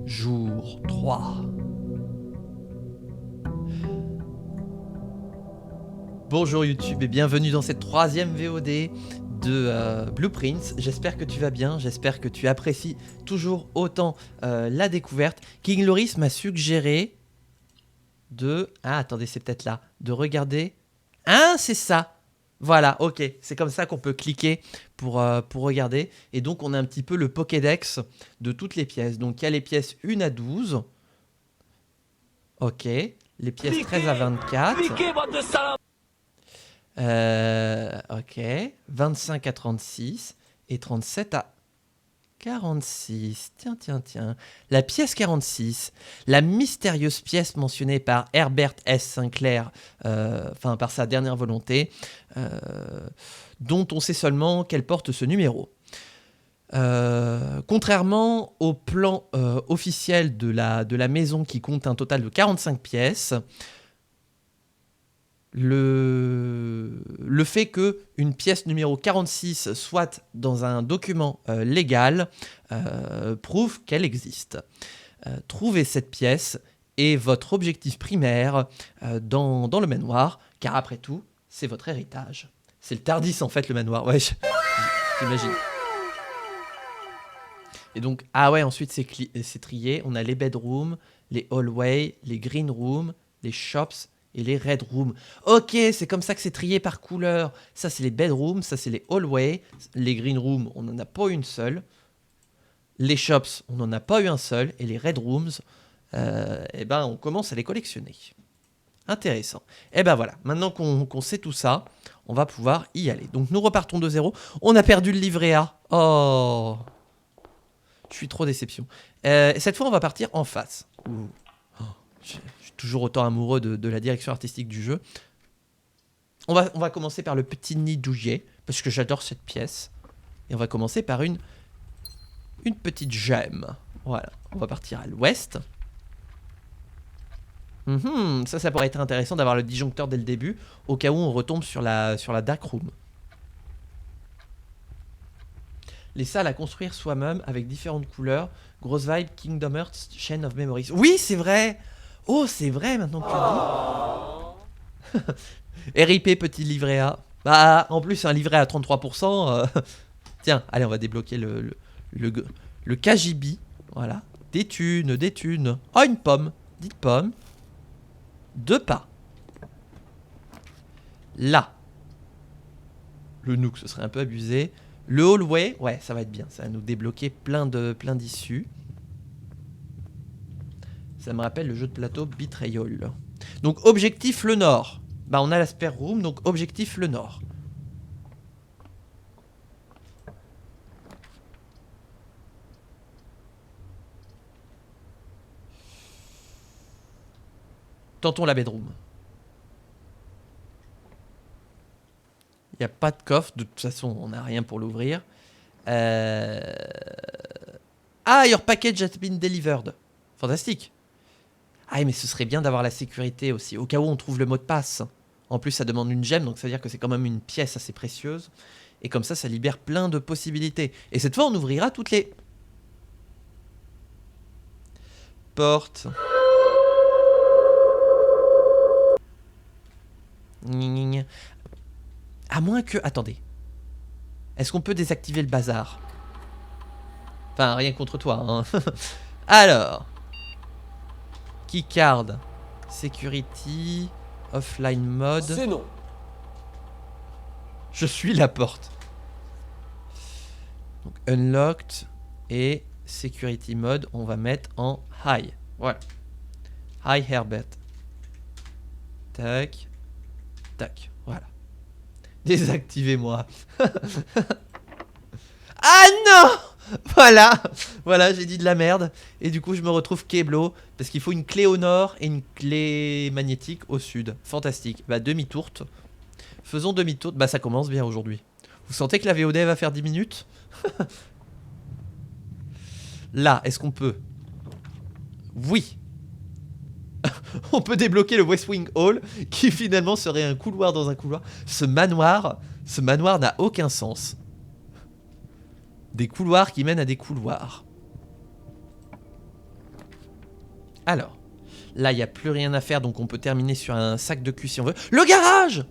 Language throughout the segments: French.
Jour 3. Bonjour YouTube et bienvenue dans cette troisième VOD de Blueprints. J'espère que tu vas bien, j'espère que tu apprécies toujours autant la découverte. King Loris m'a suggéré de... Ah, attendez, c'est peut-être là. De regarder... Hein, c'est ça. Voilà, ok. C'est comme ça qu'on peut cliquer pour regarder. Et donc, on a un petit peu le Pokédex de toutes les pièces. Donc, il y a les pièces 1 à 12. Ok. Les pièces 13 à 24. Ok. 25 à 36. Et 37 à 46. Tiens. La pièce 46. La mystérieuse pièce mentionnée par Herbert S. Sinclair, enfin par sa dernière volonté, dont on sait seulement qu'elle porte ce numéro. Contrairement au plan officiel de la maison qui compte un total de 45 pièces, le fait qu'une pièce numéro 46 soit dans un document légal prouve qu'elle existe. Trouver cette pièce est votre objectif primaire dans le manoir, car après tout, c'est votre héritage. C'est le Tardis en fait, le manoir, ouais, j'imagine. Et donc, ah ouais, ensuite c'est trié. On a les bedrooms, les hallways, les green rooms, les shops et les red rooms. Ok, c'est comme ça que c'est trié par couleur. Ça, c'est les bedrooms, ça, c'est les hallways. Les green rooms, on n'en a pas une seule. Les shops, on n'en a pas eu un seul. Et les red rooms, eh ben, on commence à les collectionner. Intéressant. Et ben voilà, maintenant qu'on sait tout ça, on va pouvoir y aller. Donc, nous repartons de zéro. On a perdu le livret A. Oh, je suis trop déception. Cette fois, on va partir en face. Oh, je suis toujours autant amoureux de la direction artistique du jeu. On va commencer par le petit nid douillet, parce que j'adore cette pièce. Et on va commencer par une petite gemme. Voilà, on va partir à l'ouest. Ça pourrait être intéressant d'avoir le disjoncteur dès le début, au cas où on retombe sur la dark room. Les salles à construire soi-même avec différentes couleurs. Grosse vibe, Kingdom Hearts, Chain of Memories. Oui, c'est vrai. Oh, c'est vrai maintenant que tu le dis. RIP, petit livret A. Bah, en plus, un livret à 33%. Tiens, allez, on va débloquer le KGB. Voilà. Des thunes. Oh, une pomme. Dites pomme. 2 pas. Là. Le nook, ce serait un peu abusé. Le hallway, ouais, ça va être bien. Ça va nous débloquer plein d'issues. Ça me rappelle le jeu de plateau Betrayal. Donc, objectif le nord. Bah, on a la spare room, donc objectif le nord. Tentons la bedroom. Il n'y a pas de coffre, de toute façon, on n'a rien pour l'ouvrir. Ah, your package has been delivered. Fantastique. Ah, mais ce serait bien d'avoir la sécurité aussi, au cas où on trouve le mot de passe. En plus, ça demande une gemme, donc ça veut dire que c'est quand même une pièce assez précieuse. Et comme ça libère plein de possibilités. Et cette fois, on ouvrira toutes les portes. À moins que... Attendez. Est-ce qu'on peut désactiver le bazar? Enfin, rien contre toi, hein. Alors. Keycard. Security. Offline mode. C'est non. Je suis la porte. Donc, unlocked. Et security mode, on va mettre en high. Voilà. High Herbert. Tac. Tac. Voilà. Désactivez-moi. Ah non! Voilà, j'ai dit de la merde. Et du coup, je me retrouve Keblo. Parce qu'il faut une clé au nord et une clé magnétique au sud. Fantastique. Bah, demi-tourte. Faisons demi-tourte. Bah, ça commence bien aujourd'hui. Vous sentez que la VOD va faire 10 minutes? Là, est-ce qu'on peut? Oui. On peut débloquer le West Wing Hall, qui finalement serait un couloir dans un couloir. Ce manoir n'a aucun sens. Des couloirs qui mènent à des couloirs. Alors, là, il n'y a plus rien à faire, donc on peut terminer sur un sac de cul si on veut. Le garage!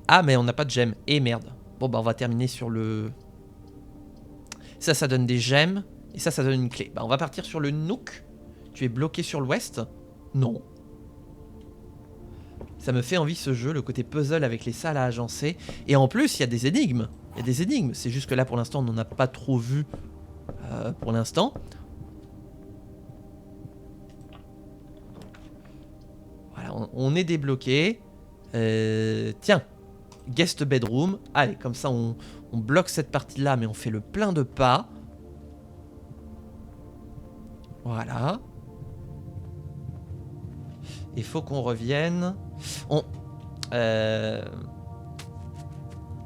Ah, mais on n'a pas de gemmes. Et merde. Bon, bah, on va terminer sur le... Ça donne des gemmes. Et ça donne une clé. Bah, on va partir sur le Nook. Tu es bloqué sur l'ouest? Non. Ça me fait envie ce jeu, le côté puzzle avec les salles à agencer. Et en plus, il y a des énigmes. Il y a des énigmes. C'est juste que là, pour l'instant, on n'en a pas trop vu. Pour l'instant. Voilà, on est débloqué. Tiens. Guest bedroom. Allez, comme ça, on bloque cette partie-là, mais on fait le plein de pas. Voilà. Il faut qu'on revienne.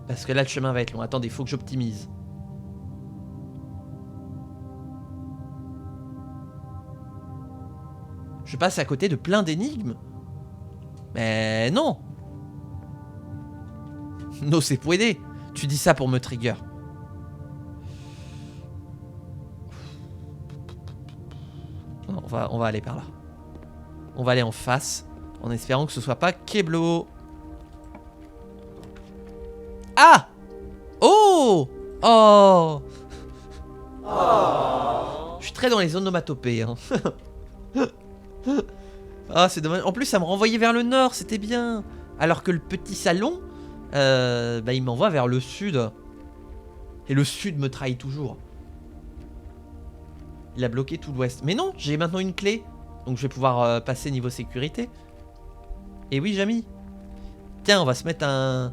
Parce que là, le chemin va être long. Attendez, il faut que j'optimise. Je passe à côté de plein d'énigmes. Mais non. No se puede. Tu dis ça pour me trigger. Non, on va aller par là. On va aller en face. En espérant que ce soit pas Keblo. Ah! Oh! Oh! Je suis très dans les onomatopées. Hein. Ah, c'est dommage. En plus, ça me renvoyait vers le nord. C'était bien. Alors que le petit salon... bah, il m'envoie vers le sud. Et le sud me trahit toujours. Il a bloqué tout l'ouest. Mais non, j'ai maintenant une clé. Donc je vais pouvoir passer niveau sécurité. Et oui, Jamy. Tiens, on va se mettre un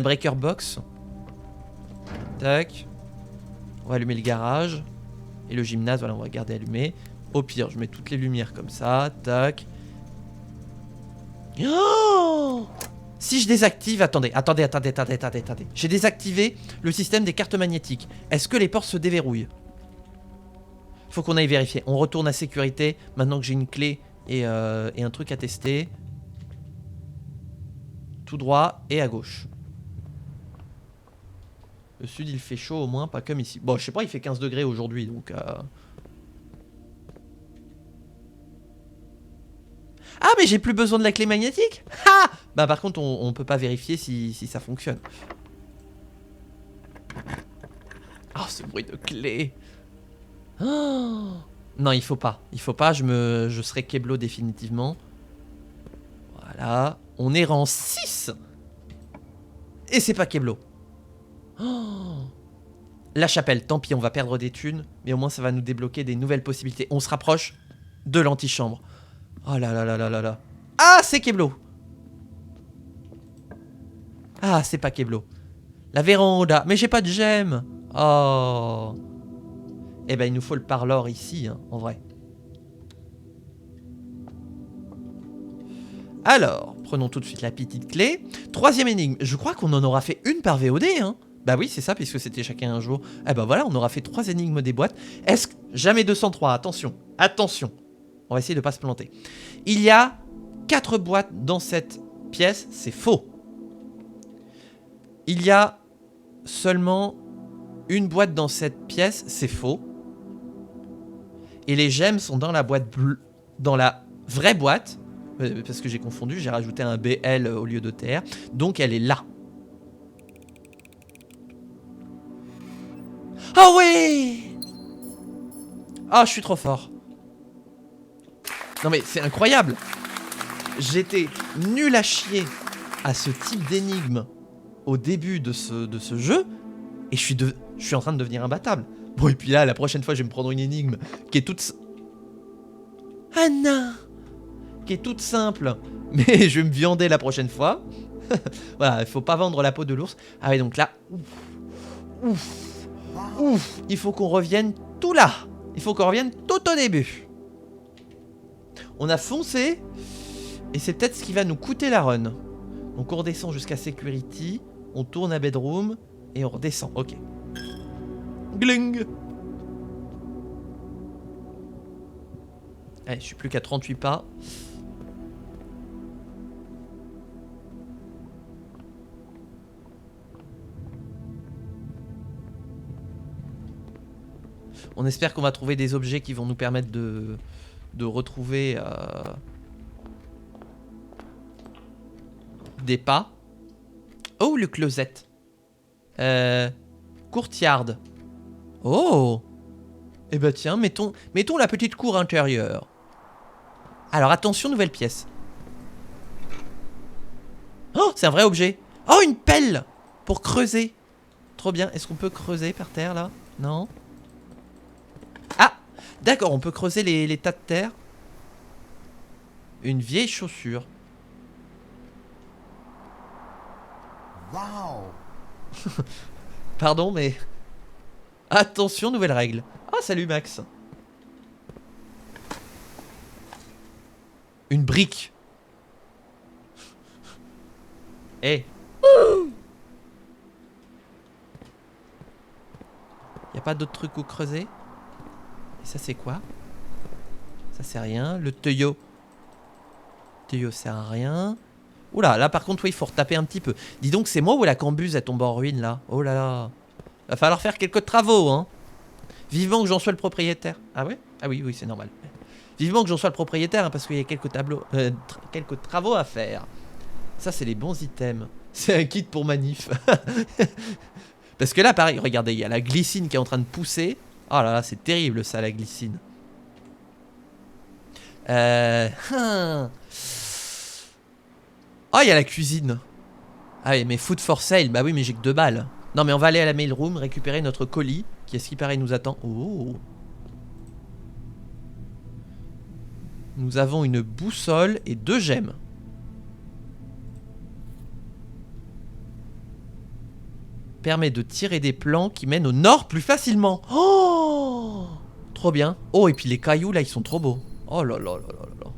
breaker box. Tac. On va allumer le garage. Et le gymnase, voilà, on va garder allumé. Au pire, je mets toutes les lumières comme ça. Tac. Oh! Si je désactive... Attendez. J'ai désactivé le système des cartes magnétiques. Est-ce que les portes se déverrouillent? Faut qu'on aille vérifier. On retourne à sécurité. Maintenant que j'ai une clé et un truc à tester. Tout droit et à gauche. Le sud, il fait chaud au moins, pas comme ici. Bon, je sais pas, il fait 15 degrés aujourd'hui, donc... Ah, mais j'ai plus besoin de la clé magnétique. Ah! Bah par contre, on peut pas vérifier si ça fonctionne. Oh, ce bruit de clé. Oh. Non, il faut pas. Il faut pas, je serai Keblo définitivement. Voilà. On est rang 6. Et c'est pas Keblo. Oh. La chapelle, tant pis, on va perdre des thunes. Mais au moins, ça va nous débloquer des nouvelles possibilités. On se rapproche de l'antichambre. Oh là là là là là là. Ah, c'est Keblo. Ah, c'est pas Keblo. La véranda. Mais j'ai pas de gemme. Oh. Eh ben, il nous faut le parlor ici, hein, en vrai. Alors, prenons tout de suite la petite clé. Troisième énigme. Je crois qu'on en aura fait une par VOD, hein. Bah oui, c'est ça, puisque c'était chacun un jour. Eh ben voilà, on aura fait 3 énigmes des boîtes. Est-ce que... Jamais 203, attention. Attention. On va essayer de pas se planter. Il y a 4 boîtes dans cette pièce, c'est faux. Il y a seulement une boîte dans cette pièce, c'est faux. Et les gemmes sont dans la boîte bleue, dans la vraie boîte, parce que j'ai confondu, j'ai rajouté un BL au lieu de TR, donc elle est là. Ah oui! Ah, je suis trop fort. Non mais c'est incroyable. J'étais nul à chier à ce type d'énigme au début de ce jeu, et je suis en train de devenir imbattable. Bon, et puis là, la prochaine fois, je vais me prendre une énigme qui est toute... Ah non! Qui est toute simple, mais je vais me viander la prochaine fois. Voilà, il faut pas vendre la peau de l'ours. Ah ouais, donc là... Ouf, il faut qu'on revienne tout là. Il faut qu'on revienne tout au début. On a foncé, et c'est peut-être ce qui va nous coûter la run. Donc on redescend jusqu'à Security, on tourne à Bedroom, et on redescend, ok. Gling. Allez, je suis plus qu'à 38 pas. On espère qu'on va trouver des objets qui vont nous permettre de de retrouver des pas. Oh, le closet. Courtyard. Oh. Eh ben tiens, mettons la petite cour intérieure. Alors attention, nouvelle pièce. Oh, c'est un vrai objet. Oh, une pelle pour creuser. Trop bien. Est-ce qu'on peut creuser par terre là? Non. Ah, d'accord, on peut creuser les tas de terre. Une vieille chaussure. Wow. Pardon, mais... Attention, nouvelle règle. Ah, salut Max. Une brique. Eh. Y a pas d'autre truc où creuser? Et ça c'est quoi? Ça c'est rien. Le tuyau. Le tuyau sert à rien. Oula, là par contre, oui, il faut retaper un petit peu. Dis donc, c'est moi ou la cambuse elle tombe en ruine là? Oh là là. Va falloir faire quelques travaux, hein. Vivement que j'en sois le propriétaire. Ah ouais? Ah oui, oui, c'est normal. Vivement que j'en sois le propriétaire, hein, parce qu'il y a quelques quelques travaux à faire. Ça, c'est les bons items. C'est un kit pour manif. Parce que là, pareil, regardez, il y a la glycine qui est en train de pousser. Oh là là, c'est terrible ça, la glycine. Oh, il y a la cuisine. Ah oui, mais food for sale. Bah oui, mais j'ai que 2 balles. Non, mais on va aller à la mailroom récupérer notre colis, qui, à ce qui paraît, nous attend. Oh. Nous avons une boussole et 2 gemmes. Permet de tirer des plans qui mènent au nord plus facilement. Oh, trop bien. Oh, et puis les cailloux là, ils sont trop beaux. Oh là là là là là.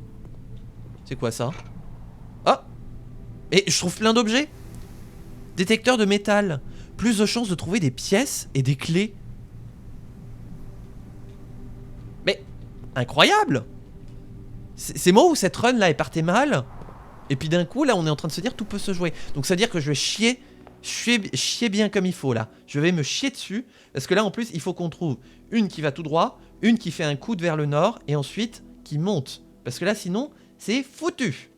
C'est quoi ça? Ah. Et je trouve plein d'objets. Détecteur de métal. Plus de chances de trouver des pièces et des clés. Mais incroyable. C'est moi où cette run là est partie mal. Et puis d'un coup là on est en train de se dire tout peut se jouer. Donc ça veut dire que je vais chier bien comme il faut là. Je vais me chier dessus. Parce que là en plus il faut qu'on trouve une qui va tout droit, une qui fait un coude vers le nord et ensuite qui monte. Parce que là sinon c'est foutu.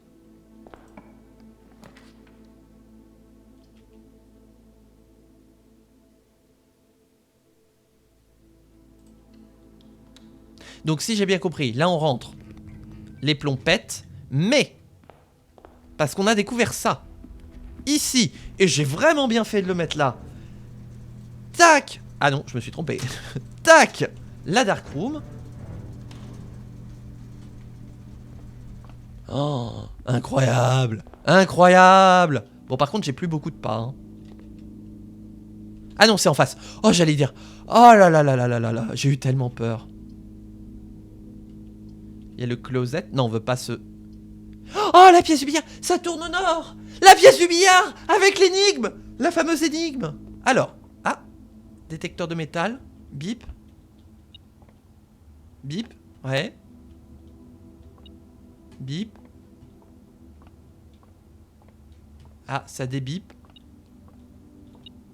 Donc si j'ai bien compris, là on rentre. Les plombs pètent, mais parce qu'on a découvert ça ici, et j'ai vraiment bien fait de le mettre là. Tac. Ah non, je me suis trompé. Tac. La dark room. Oh, incroyable. Incroyable. Bon, par contre, j'ai plus beaucoup de pas. Hein. Ah non, c'est en face. Oh, j'allais dire. Oh là là là là là là là. J'ai eu tellement peur. Il y a le closet. Non, on veut pas se... Oh, la pièce du billard. Ça tourne au nord. La pièce du billard avec l'énigme. La fameuse énigme. Alors. Ah. Détecteur de métal. Bip. Bip. Ouais. Bip. Ah, ça débip.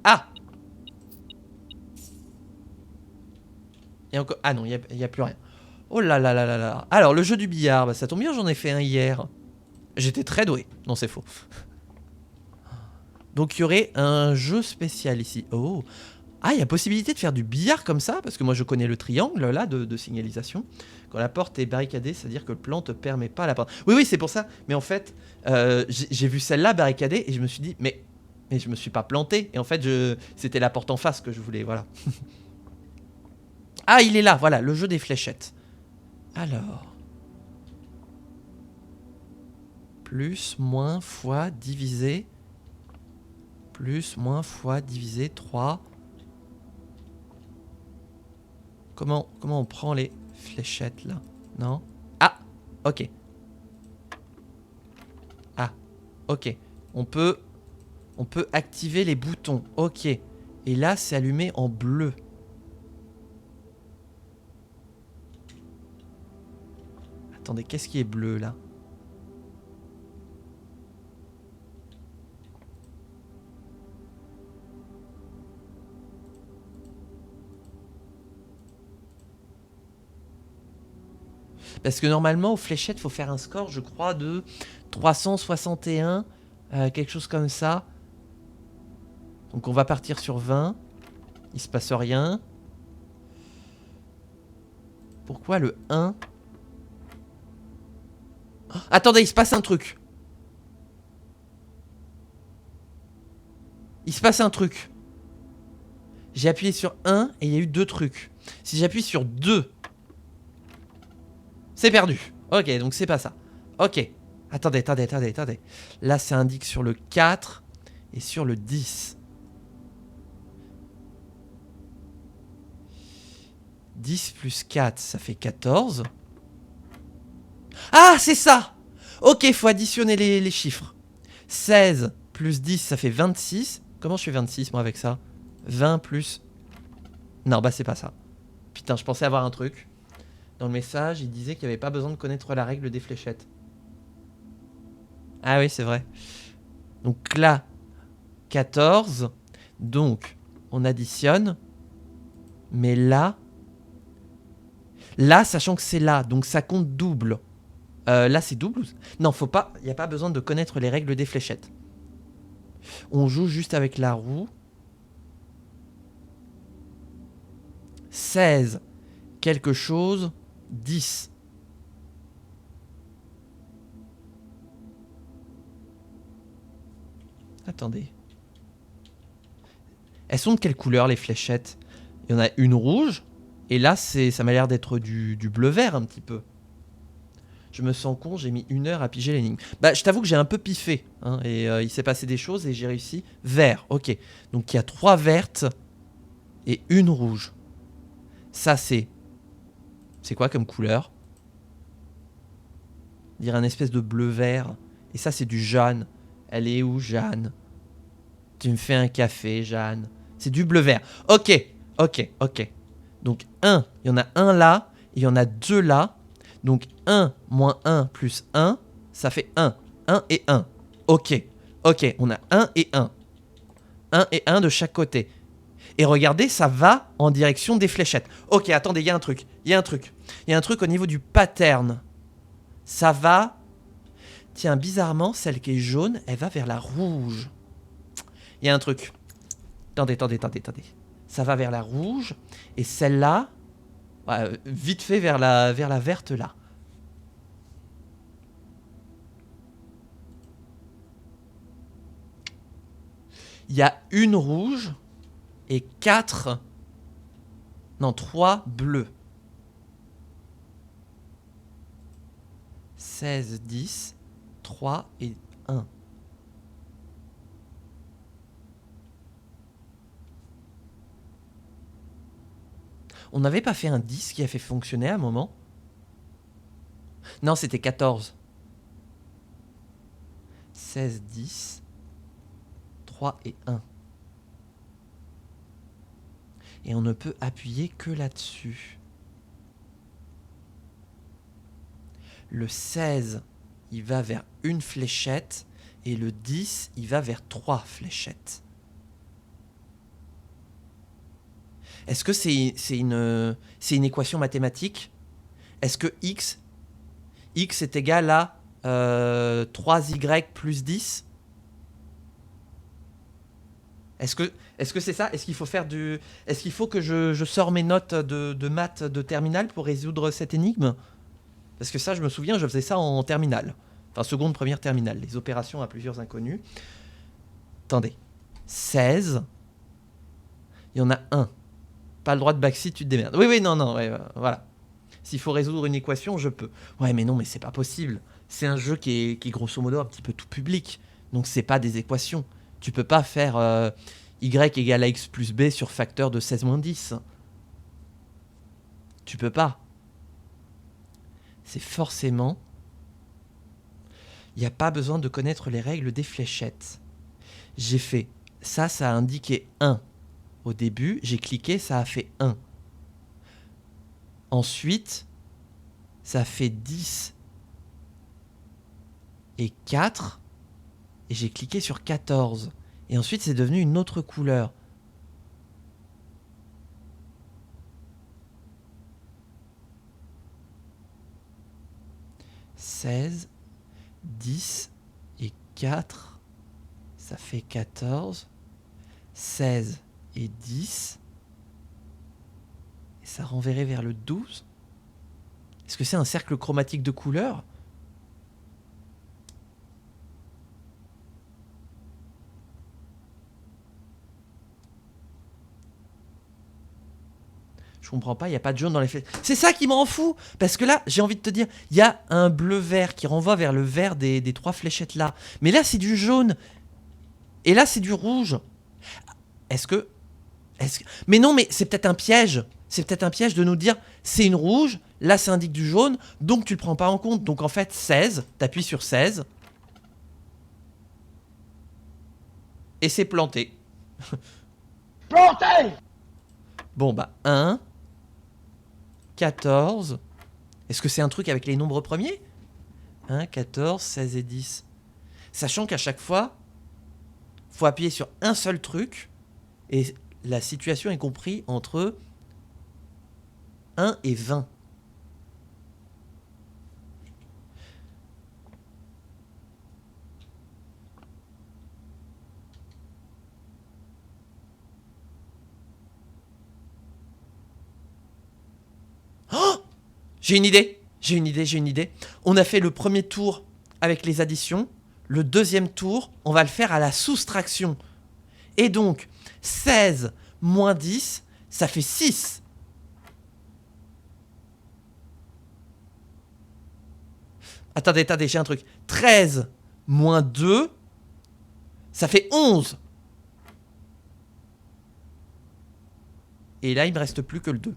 Ah. Et encore... Ah non, il n'y a plus rien. Oh là là là là là. Alors, le jeu du billard, bah, ça tombe bien, j'en ai fait un hier. J'étais très doué. Non, c'est faux. Donc, il y aurait un jeu spécial ici. Oh. Ah, il y a possibilité de faire du billard comme ça. Parce que moi, je connais le triangle, là, de signalisation. Quand la porte est barricadée, c'est-à-dire que le plan te permet pas la porte. Oui, oui, c'est pour ça. Mais en fait, j'ai vu celle-là barricadée et je me suis dit, mais je me suis pas planté. Et en fait, c'était la porte en face que je voulais, voilà. Ah, il est là, voilà, le jeu des fléchettes. Alors... Plus, moins, fois, divisé. Plus, moins, fois, divisé, 3. Comment on prend les fléchettes, là? Non? Ah! Ok. Ah, ok. On peut activer les boutons. Ok. Et là, c'est allumé en bleu. Attendez, qu'est-ce qui est bleu, là? Parce que normalement, aux fléchettes, il faut faire un score, je crois, de 361, quelque chose comme ça. Donc on va partir sur 20. Il se passe rien. Pourquoi le 1 ? Oh, attendez, il se passe un truc. Il se passe un truc. J'ai appuyé sur 1 et il y a eu 2 trucs. Si j'appuie sur 2, c'est perdu. Ok, donc c'est pas ça. Ok. Attendez. Là, ça indique sur le 4 et sur le 10. 10 plus 4, ça fait 14. Ah, c'est ça! Ok, faut additionner les chiffres. 16 plus 10, ça fait 26. Comment je fais 26, moi, avec ça? 20 plus... Non, bah c'est pas ça. Putain, je pensais avoir un truc. Dans le message, il disait qu'il n'y avait pas besoin de connaître la règle des fléchettes. Ah oui, c'est vrai. Donc là, 14. Donc, on additionne. Mais là... Là, sachant que c'est là, donc ça compte double. Là, c'est double. Non, faut pas. Il n'y a pas besoin de connaître les règles des fléchettes. On joue juste avec la roue. 16. Quelque chose. 10. Attendez. Elles sont de quelle couleur, les fléchettes? Il y en a une rouge. Et là, ça m'a l'air d'être du bleu-vert un petit peu. Je me sens con, j'ai mis 1 heure à piger l'énigme. Bah, je t'avoue que j'ai un peu piffé. Hein, et il s'est passé des choses et j'ai réussi. Vert, ok. Donc il y a 3 vertes et 1 rouge. Ça, c'est... C'est quoi comme couleur? Dire un espèce de bleu-vert. Et ça, c'est du jaune. Elle est où, Jeanne? Tu me fais un café, Jeanne. C'est du bleu-vert. Ok. Donc 1, il y en a un là. Et il y en a 2 là. Donc 1 moins 1 plus 1, ça fait 1. 1 et 1. Ok, on a 1 et 1. 1 et 1 de chaque côté. Et regardez, ça va en direction des fléchettes. Ok, attendez, il y a un truc. Il y a un truc au niveau du pattern. Ça va... Tiens, bizarrement, celle qui est jaune, elle va vers la rouge. Il y a un truc. Attendez. Ça va vers la rouge. Et celle-là... vite fait vers la verte là. Il y a une rouge et 4... Non, 3 bleus. 16, 10, 3 et 1. On n'avait pas fait un 10 qui a fait fonctionner à un moment? Non, c'était 14. 16, 10, 3 et 1. Et on ne peut appuyer que là-dessus. Le 16, il va vers une fléchette. Et le 10, il va vers 3 fléchettes. Est-ce que c'est une équation mathématique? Est-ce que x est égal à 3y plus 10? Est-ce que c'est ça? Est-ce qu'il faut faire du... Est-ce qu'il faut que je sors mes notes de maths de terminale pour résoudre cette énigme? Parce que ça, je me souviens, je faisais ça en terminale. Enfin, seconde, première terminale. Les opérations à plusieurs inconnus. Attendez. 16. Il y en a un. Pas le droit de backseat, tu te démerdes. Oui, non, ouais, voilà. S'il faut résoudre une équation, je peux. Ouais, mais non, mais c'est pas possible. C'est un jeu qui est grosso modo un petit peu tout public. Donc c'est pas des équations. Tu peux pas faire y égale à x plus b sur facteur de 16 moins 10. Tu peux pas. C'est forcément... Il n'y a pas besoin de connaître les règles des fléchettes. J'ai fait... Ça a indiqué 1. Au début, j'ai cliqué, ça a fait 1. Ensuite, ça fait 10 et 4. Et j'ai cliqué sur 14. Et ensuite, c'est devenu une autre couleur. 16, 10 et 4, ça fait 14. 16 et 10, et ça renverrait vers le 12. Est-ce que c'est un cercle chromatique de couleurs? Je comprends pas, il n'y a pas de jaune dans les flèches. C'est ça qui m'en fout. Parce que là, j'ai envie de te dire, il y a un bleu-vert qui renvoie vers le vert des 3 fléchettes là. Mais là, c'est du jaune. Et là, c'est du rouge. Est-ce que... Mais non, mais c'est peut-être un piège. C'est peut-être un piège de nous dire, c'est une rouge, là, ça indique du jaune, donc tu le prends pas en compte. Donc en fait, 16, t'appuies sur 16. Et c'est planté. Planté! Bon, bah, 1... 14. Est-ce que c'est un truc avec les nombres premiers? 1, 14, 16 et 10. Sachant qu'à chaque fois, faut appuyer sur un seul truc. Et la situation est comprise entre 1 et 20. Oh! J'ai une idée. J'ai une idée. On a fait le premier tour avec les additions. Le deuxième tour, on va le faire à la soustraction. Et donc, 16 moins 10, ça fait 6. Attendez, j'ai un truc. 13 moins 2, ça fait 11. Et là, il me reste plus que le 2.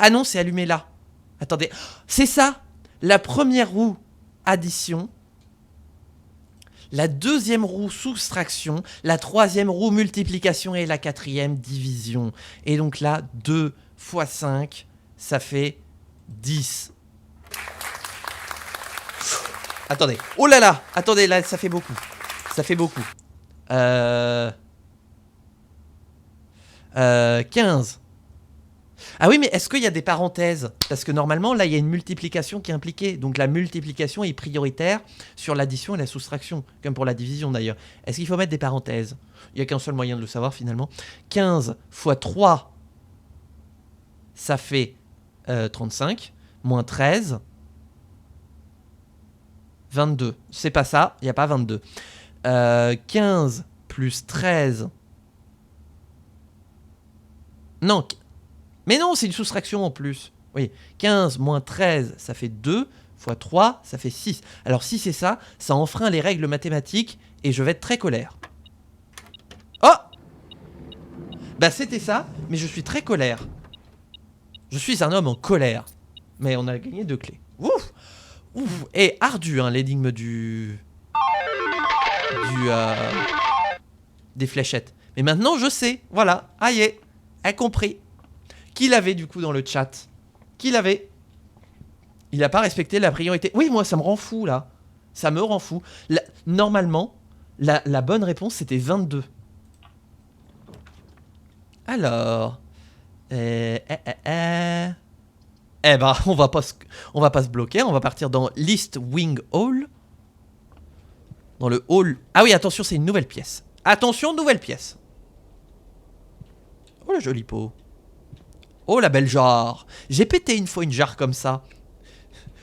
Ah non, c'est allumé là. Attendez, c'est ça. La première roue, addition. La deuxième roue, soustraction. La troisième roue, multiplication. Et la quatrième, division. Et donc là, 2 fois 5, ça fait 10. Attendez. Oh là là. Attendez, là, ça fait beaucoup. Ça fait beaucoup. 15. Ah oui, mais est-ce qu'il y a des parenthèses? Parce que normalement, là, il y a une multiplication qui est impliquée. Donc la multiplication est prioritaire sur l'addition et la soustraction, comme pour la division d'ailleurs. Est-ce qu'il faut mettre des parenthèses? Il n'y a qu'un seul moyen de le savoir finalement. 15 fois 3, ça fait 35, moins 13, 22. C'est pas ça, il n'y a pas 22. 15 plus 13... Non, mais non, c'est une soustraction en plus. Oui, 15 moins 13, ça fait 2, fois 3, ça fait 6. Alors si c'est ça, ça enfreint les règles mathématiques et je vais être très colère. Oh! Bah c'était ça, mais je suis très colère. Je suis un homme en colère. Mais on a gagné 2 clés. Ouf! Ouf! Et ardu, hein, l'énigme des fléchettes. Mais maintenant je sais, voilà, aïe, a compris. Qui l'avait du coup dans le chat? Qui l'avait? Il n'a pas respecté la priorité. Oui, moi ça me rend fou là. Ça me rend fou. Normalement, la bonne réponse c'était 22. Alors... Eh ben, on va pas se bloquer. On va partir dans List Wing Hall. Dans le hall... Ah oui, attention, c'est une nouvelle pièce. Attention, nouvelle pièce. Oh la jolie peau. Oh la belle jarre. J'ai pété une fois une jarre comme ça.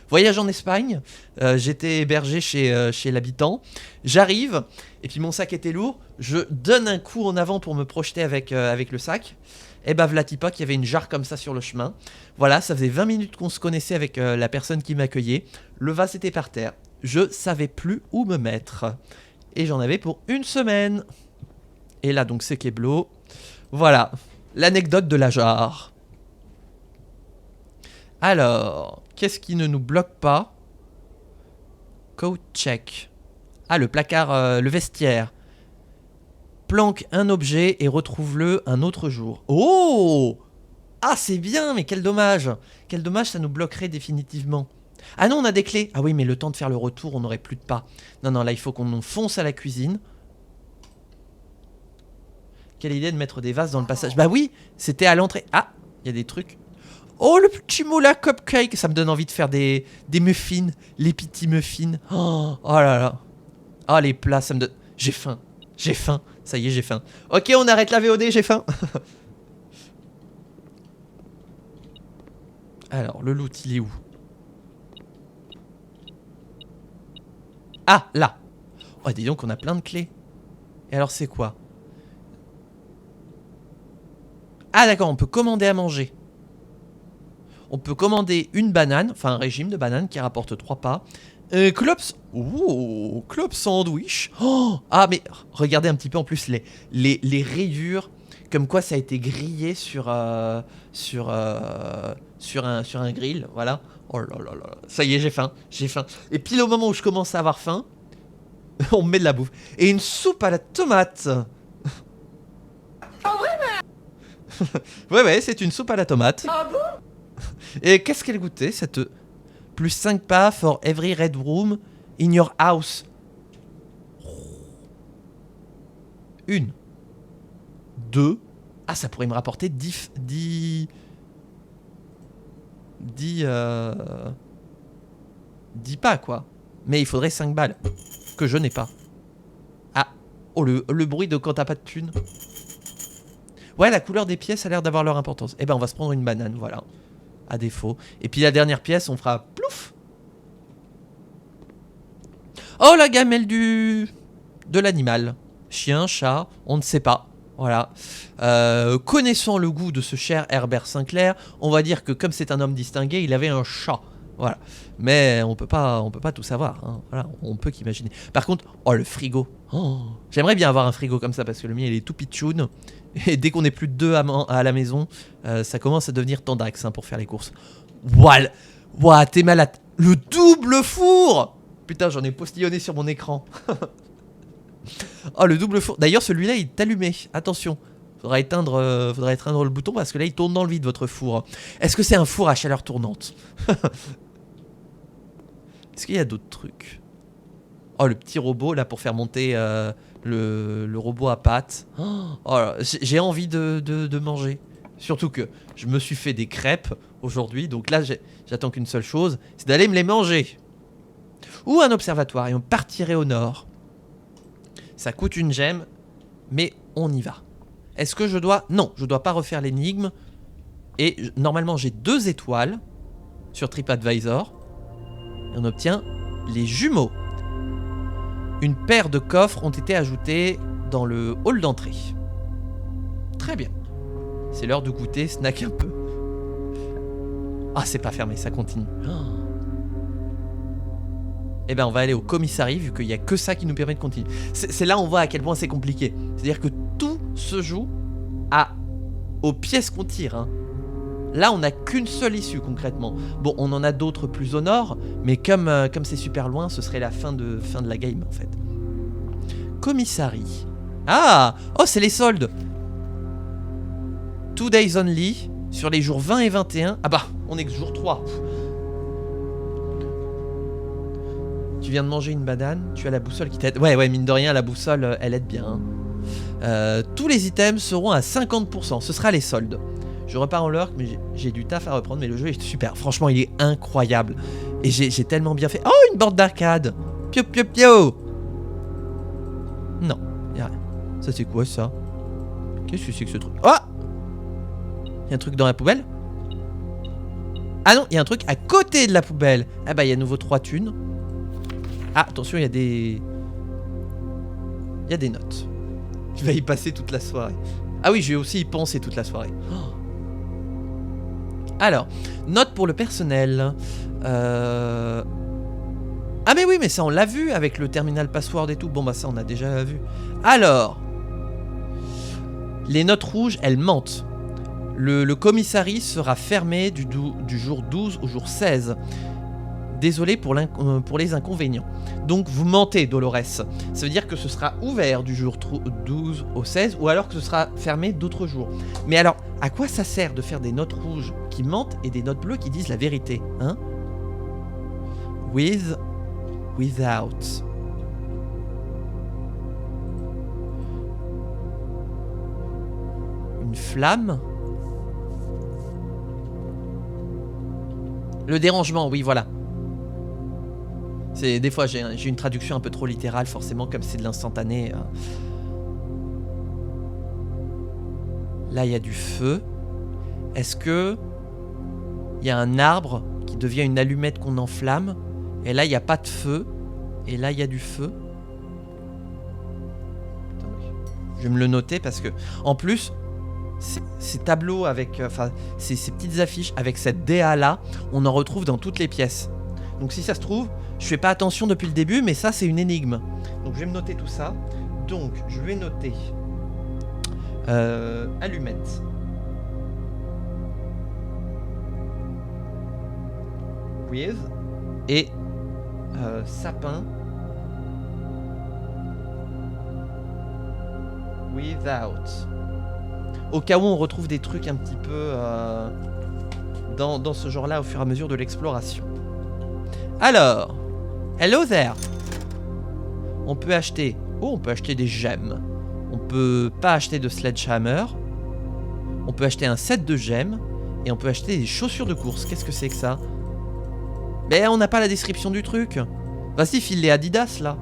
Voyage en Espagne, j'étais hébergé chez l'habitant. J'arrive, et puis mon sac était lourd. Je donne un coup en avant pour me projeter avec le sac. Et bah v'là-t-il pas qu'il y avait une jarre comme ça sur le chemin. Voilà, ça faisait 20 minutes qu'on se connaissait avec la personne qui m'accueillait. Le vase était par terre. Je savais plus où me mettre. Et j'en avais pour une semaine. Et là donc c'est Keblo. Voilà, l'anecdote de la jarre. Alors, qu'est-ce qui ne nous bloque pas? Code check. Ah, le placard, le vestiaire. Planque un objet et retrouve-le un autre jour. Oh! Ah, c'est bien, mais quel dommage. Quel dommage, ça nous bloquerait définitivement. Ah non, on a des clés. Ah oui, mais le temps de faire le retour, on n'aurait plus de pas. Non, non, là, il faut qu'on fonce à la cuisine. Quelle idée de mettre des vases dans le passage. Bah oui, c'était à l'entrée. Ah, il y a des trucs. Oh, le petit moula cupcake. Ça me donne envie de faire des muffins. Les petits muffins. Oh, oh là là. Oh, les plats, ça me donne... J'ai faim. J'ai faim. Ça y est, j'ai faim. Ok, on arrête la VOD, j'ai faim. Alors, le loot, il est où? Ah, là. Oh, dis donc, on a plein de clés. Et alors, c'est quoi? Ah, d'accord, on peut commander à manger. On peut commander une banane, enfin un régime de bananes qui rapporte 3 pas. Clops. Oh, club sandwich. Oh, ah, mais regardez un petit peu en plus les rayures. Comme quoi ça a été grillé sur un grill. Voilà. Oh là là là. Ça y est, j'ai faim. J'ai faim. Et pile au moment où je commence à avoir faim, on me met de la bouffe. Et une soupe à la tomate. Ouais, ouais, c'est une soupe à la tomate. Ah bon? Et qu'est-ce qu'elle goûtait cette... Plus 5 pas for every red room in your house. Une. 2. Ah, ça pourrait me rapporter 10 pas, quoi. Mais il faudrait 5 balles. Que je n'ai pas. Ah. Oh, le bruit de quand t'as pas de thune. Ouais, la couleur des pièces a l'air d'avoir leur importance. Eh ben, on va se prendre une banane, voilà. À défaut. Et puis la dernière pièce, on fera plouf. Oh, la gamelle de l'animal. Chien, chat, on ne sait pas. Voilà. Connaissant le goût de ce cher Herbert Sinclair, on va dire que comme c'est un homme distingué, il avait un chat. Voilà. Mais on peut pas tout savoir. Hein. Voilà, on peut qu'imaginer. Par contre, oh, le frigo. Oh, j'aimerais bien avoir un frigo comme ça parce que le mien il est tout pitchoun. Et dès qu'on est plus de 2 à la maison, ça commence à devenir tendax hein, pour faire les courses. Ouah, ouah, t'es malade. Le double four. Putain, j'en ai postillonné sur mon écran. Oh, le double four. D'ailleurs, celui-là, il est allumé. Attention. Faudra éteindre le bouton parce que là, il tourne dans le vide, votre four. Est-ce que c'est un four à chaleur tournante? Est-ce qu'il y a d'autres trucs? Oh, le petit robot, là, pour faire monter le robot à pattes. Oh, j'ai envie de manger. Surtout que je me suis fait des crêpes aujourd'hui. Donc là, j'attends qu'une seule chose. C'est d'aller me les manger. Ou un observatoire. Et on partirait au nord. Ça coûte une gemme. Mais on y va. Est-ce que je dois... Non, je dois pas refaire l'énigme. Et normalement, j'ai 2 étoiles sur TripAdvisor. Et on obtient les jumeaux. Une paire de coffres ont été ajoutés dans le hall d'entrée. Très bien. C'est l'heure de goûter, snack un peu. Ah, c'est pas fermé, ça continue. Oh. Eh ben, on va aller au commissariat vu qu'il n'y a que ça qui nous permet de continuer. C'est là où on voit à quel point c'est compliqué. C'est-à-dire que tout se joue aux pièces qu'on tire. Hein. Là, on n'a qu'une seule issue concrètement. Bon, on en a d'autres plus au nord, mais comme c'est super loin, ce serait la fin de la game en fait. Commissariat. Ah! Oh, c'est les soldes! 2 days only, sur les jours 20 et 21. Ah bah, on est que jour 3. Tu viens de manger une banane, tu as la boussole qui t'aide. Ouais, mine de rien, la boussole, elle aide bien. Hein. Tous les items seront à 50%, ce sera les soldes. Je repars en lurk, mais j'ai du taf à reprendre, mais le jeu est super. Franchement, il est incroyable. Et j'ai tellement bien fait. Oh, une borne d'arcade. Pio pio pio. Non, y'a rien. Ça, c'est quoi, ça? Qu'est-ce que c'est que ce truc? Oh! Y'a un truc dans la poubelle? Ah non, y'a un truc à côté de la poubelle. Ah bah, y'a à nouveau 3 thunes. Ah, attention, y'a des notes. Je vais y passer toute la soirée. Ah oui, je vais aussi y penser toute la soirée. Oh. Alors, note pour le personnel. Ah mais oui, mais ça on l'a vu avec le terminal password et tout. Bon bah ça on a déjà vu. Alors, les notes rouges, elles mentent. Le commissariat sera fermé du jour 12 au jour 16. Désolé pour les inconvénients. Donc vous mentez, Dolores. Ça veut dire que ce sera ouvert du jour 12 au 16 ou alors que ce sera fermé d'autres jours. Mais alors, à quoi ça sert de faire des notes rouges qui mentent et des notes bleues qui disent la vérité, hein? With, without. Une flamme? Le dérangement, oui, voilà. Des fois, j'ai une traduction un peu trop littérale, forcément, comme c'est de l'instantané. Là, il y a du feu. Est-ce que il y a un arbre qui devient une allumette qu'on enflamme? Et là, il n'y a pas de feu. Et là, il y a du feu. Attendez. Je vais me le noter parce que, en plus, ces tableaux avec, ces petites affiches avec cette DA là, on en retrouve dans toutes les pièces. Donc si ça se trouve, je fais pas attention depuis le début, mais ça c'est une énigme. Donc je vais me noter tout ça. Donc je vais noter allumette. With et sapin. Without. Au cas où on retrouve des trucs un petit peu dans ce genre-là au fur et à mesure de l'exploration. Alors, hello there. On peut acheter... Oh, on peut acheter des gemmes. On peut pas acheter de sledgehammer. On peut acheter un set de gemmes. Et on peut acheter des chaussures de course. Qu'est-ce que c'est que ça? Ben, on n'a pas la description du truc. Vas-y, file les Adidas, là.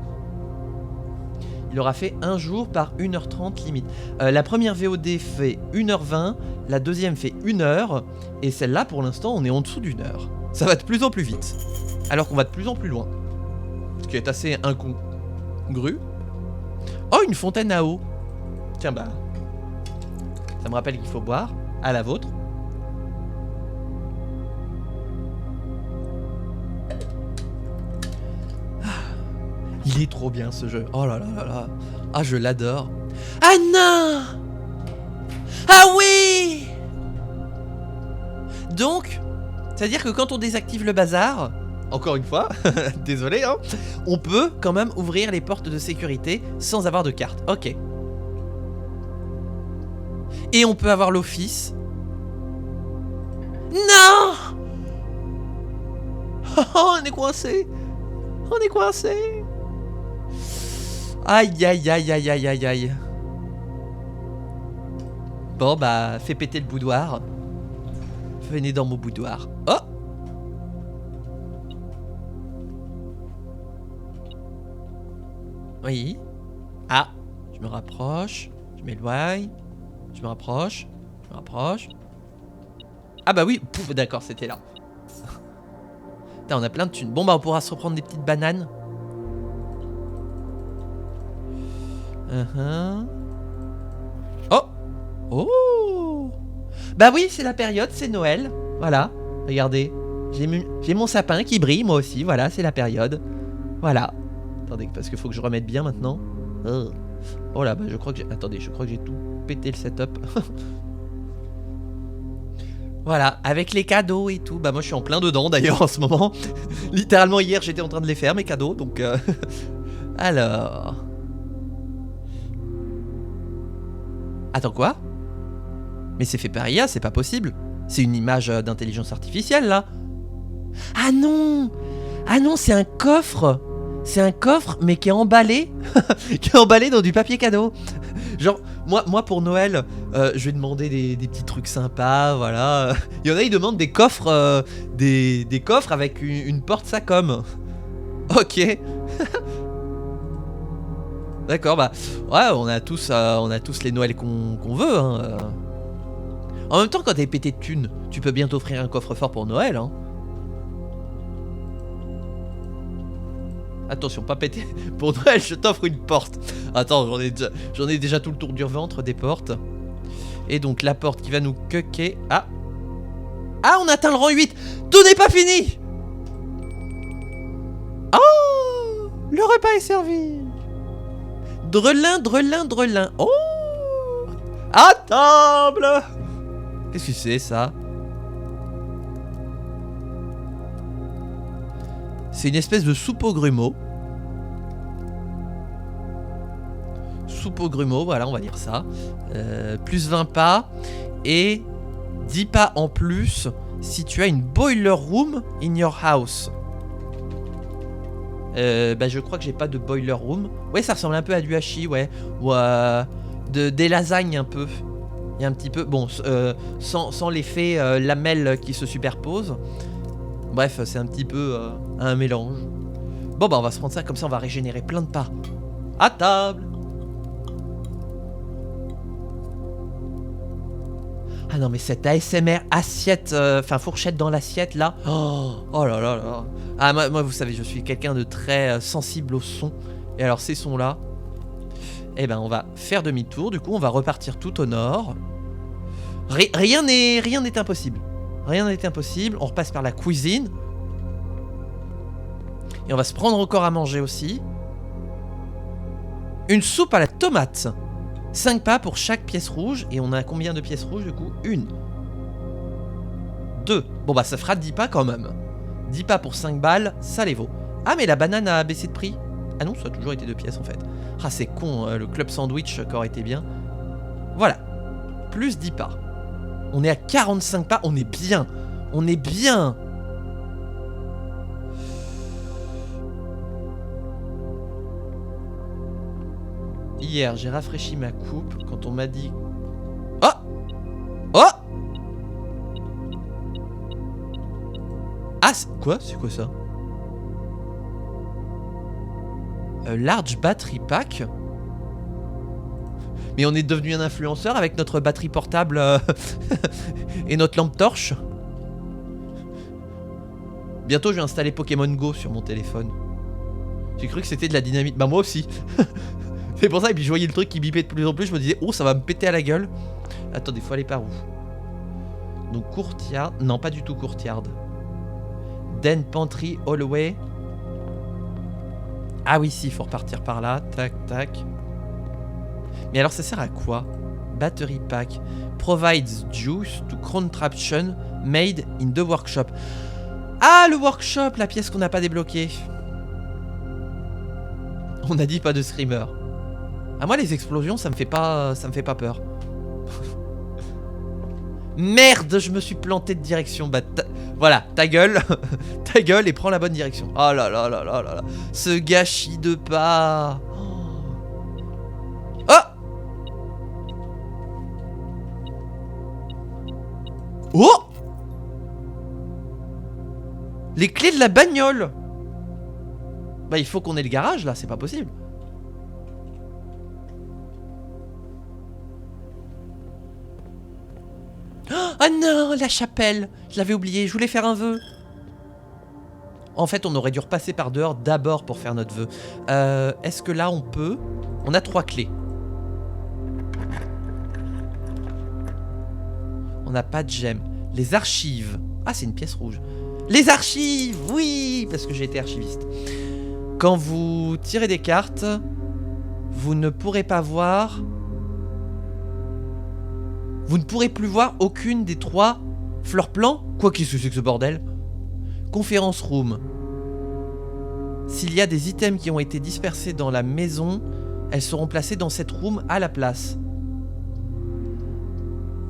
Il aura fait 1 jour par 1h30 limite. La première VOD fait 1h20. La deuxième fait 1h. Et celle-là, pour l'instant, on est en dessous d'1 heure. Ça va de plus en plus vite. Alors qu'on va de plus en plus loin. Ce qui est assez incongru. Oh, une fontaine à eau. Tiens, bah. Ça me rappelle qu'il faut boire. À la vôtre. Il est trop bien ce jeu. Oh là là là là. Ah, je l'adore. Ah non! Ah oui! Donc, c'est-à-dire que quand on désactive le bazar, encore une fois, désolé, hein, on peut quand même ouvrir les portes de sécurité sans avoir de carte. Ok. Et on peut avoir l'office. Non! Oh, on est coincé. On est coincé. Aïe aïe aïe aïe aïe aïe aïe. Bon bah, fais péter le boudoir. Venez dans mon boudoir. Oh! Oui. Ah, je me rapproche. Je m'éloigne. Je me rapproche. Je me rapproche. Ah bah oui, d'accord, c'était là. Putain, on a plein de thunes. Bon bah, on pourra se reprendre des petites bananes. Oh! Oh! Bah oui, c'est la période, c'est Noël. Voilà, regardez. J'ai mon sapin qui brille, moi aussi. Voilà, c'est la période. Voilà. Attendez, parce qu'il faut que je remette bien maintenant. Oh là, bah je crois que j'ai... Attendez, je crois que j'ai tout pété le setup. Voilà, avec les cadeaux et tout. Bah moi je suis en plein dedans d'ailleurs en ce moment. Littéralement hier j'étais en train de les faire mes cadeaux. Donc alors... Attends quoi? Mais c'est fait par IA, c'est pas possible. C'est une image d'intelligence artificielle là. Ah non! Ah non, c'est un coffre. C'est un coffre mais qui est emballé. Qui est emballé dans du papier cadeau. Genre, moi pour Noël, je vais demander des petits trucs sympas, voilà. Il y en a, ils demandent des coffres, des coffres avec une porte Sacom. Ok. D'accord, bah, ouais, on a tous les Noëls qu'on veut, hein. En même temps, quand t'es pété de thunes, tu peux bien t'offrir un coffre-fort pour Noël, hein. Attention, pas péter. Pour Noël, je t'offre une porte. Attends, j'en ai déjà tout le tour du ventre des portes. Et donc la porte qui va nous cucker. Ah, on atteint le rang 8. Tout n'est pas fini. Oh, le repas est servi. Drelin, drelin, drelin. Oh, à table. Qu'est-ce que c'est ça? C'est une espèce de soupe au grumeau. Soupe au grumeau, voilà, on va dire ça. Plus 20 pas. Et 10 pas en plus si tu as une boiler room in your house. Bah je crois que j'ai pas de boiler room. Ouais, ça ressemble un peu à du hachis, ouais. Ou des lasagnes un peu. Il y a un petit peu... Bon, sans l'effet lamelles qui se superposent. Bref, c'est un petit peu un mélange. Bon bah on va se prendre ça, comme ça on va régénérer plein de pas. À table. Ah non mais cette ASMR assiette, enfin fourchette dans l'assiette là. Oh là là là. Ah moi vous savez, je suis quelqu'un de très sensible au son. Et alors ces sons là, eh ben on va faire demi-tour, du coup on va repartir tout au nord. Rien n'est impossible. Rien n'est impossible, on repasse par la cuisine. Et on va se prendre encore à manger aussi. Une soupe à la tomate. 5 pas pour chaque pièce rouge. Et on a combien de pièces rouges du coup? 1. 2. Bon bah ça fera 10 pas quand même. 10 pas pour 5 balles, ça les vaut. Ah mais la banane a baissé de prix. Ah non, ça a toujours été 2 pièces en fait. Ah c'est con, le club sandwich qui aurait été bien. Voilà. Plus 10 pas. On est à 45 pas, on est bien. On est bien. Hier, j'ai rafraîchi ma coupe quand on m'a dit... Oh! Oh! Ah, quoi? C'est quoi ça? Large battery pack? Mais on est devenu un influenceur avec notre batterie portable et notre lampe torche. Bientôt, je vais installer Pokémon Go sur mon téléphone. J'ai cru que c'était de la dynamite. Bah moi aussi. C'est pour ça, et puis je voyais le truc qui bipait de plus en plus, je me disais, oh ça va me péter à la gueule. Attendez, faut aller par où? Donc courtyard, non pas du tout courtyard. Den, pantry, hallway. Ah oui, si, il faut repartir par là, tac, tac. Mais alors ça sert à quoi? Battery pack. Provides juice to contraption made in the workshop. Ah, le workshop, la pièce qu'on n'a pas débloquée. On a dit pas de screamer. Ah moi les explosions ça me fait pas peur. Merde, je me suis planté de direction. Bah voilà, ta gueule. Ta gueule et prends la bonne direction. Oh là là là là là là. Ce gâchis de pas. Oh. Oh. Les clés de la bagnole. Bah il faut qu'on ait le garage là, c'est pas possible. Oh non, la chapelle. Je l'avais oublié, je voulais faire un vœu. En fait, on aurait dû repasser par dehors d'abord pour faire notre vœu. Est-ce que là, on peut? On a 3 clés. On n'a pas de gemmes. Les archives. Ah, c'est une pièce rouge. Les archives, oui, parce que j'ai été archiviste. Quand vous tirez des cartes, vous ne pourrez pas voir... Vous ne pourrez plus voir aucune des 3 floor plans. Quoi qu'est-ce que c'est que ce bordel? Conférence room. S'il y a des items qui ont été dispersés dans la maison, elles seront placées dans cette room à la place.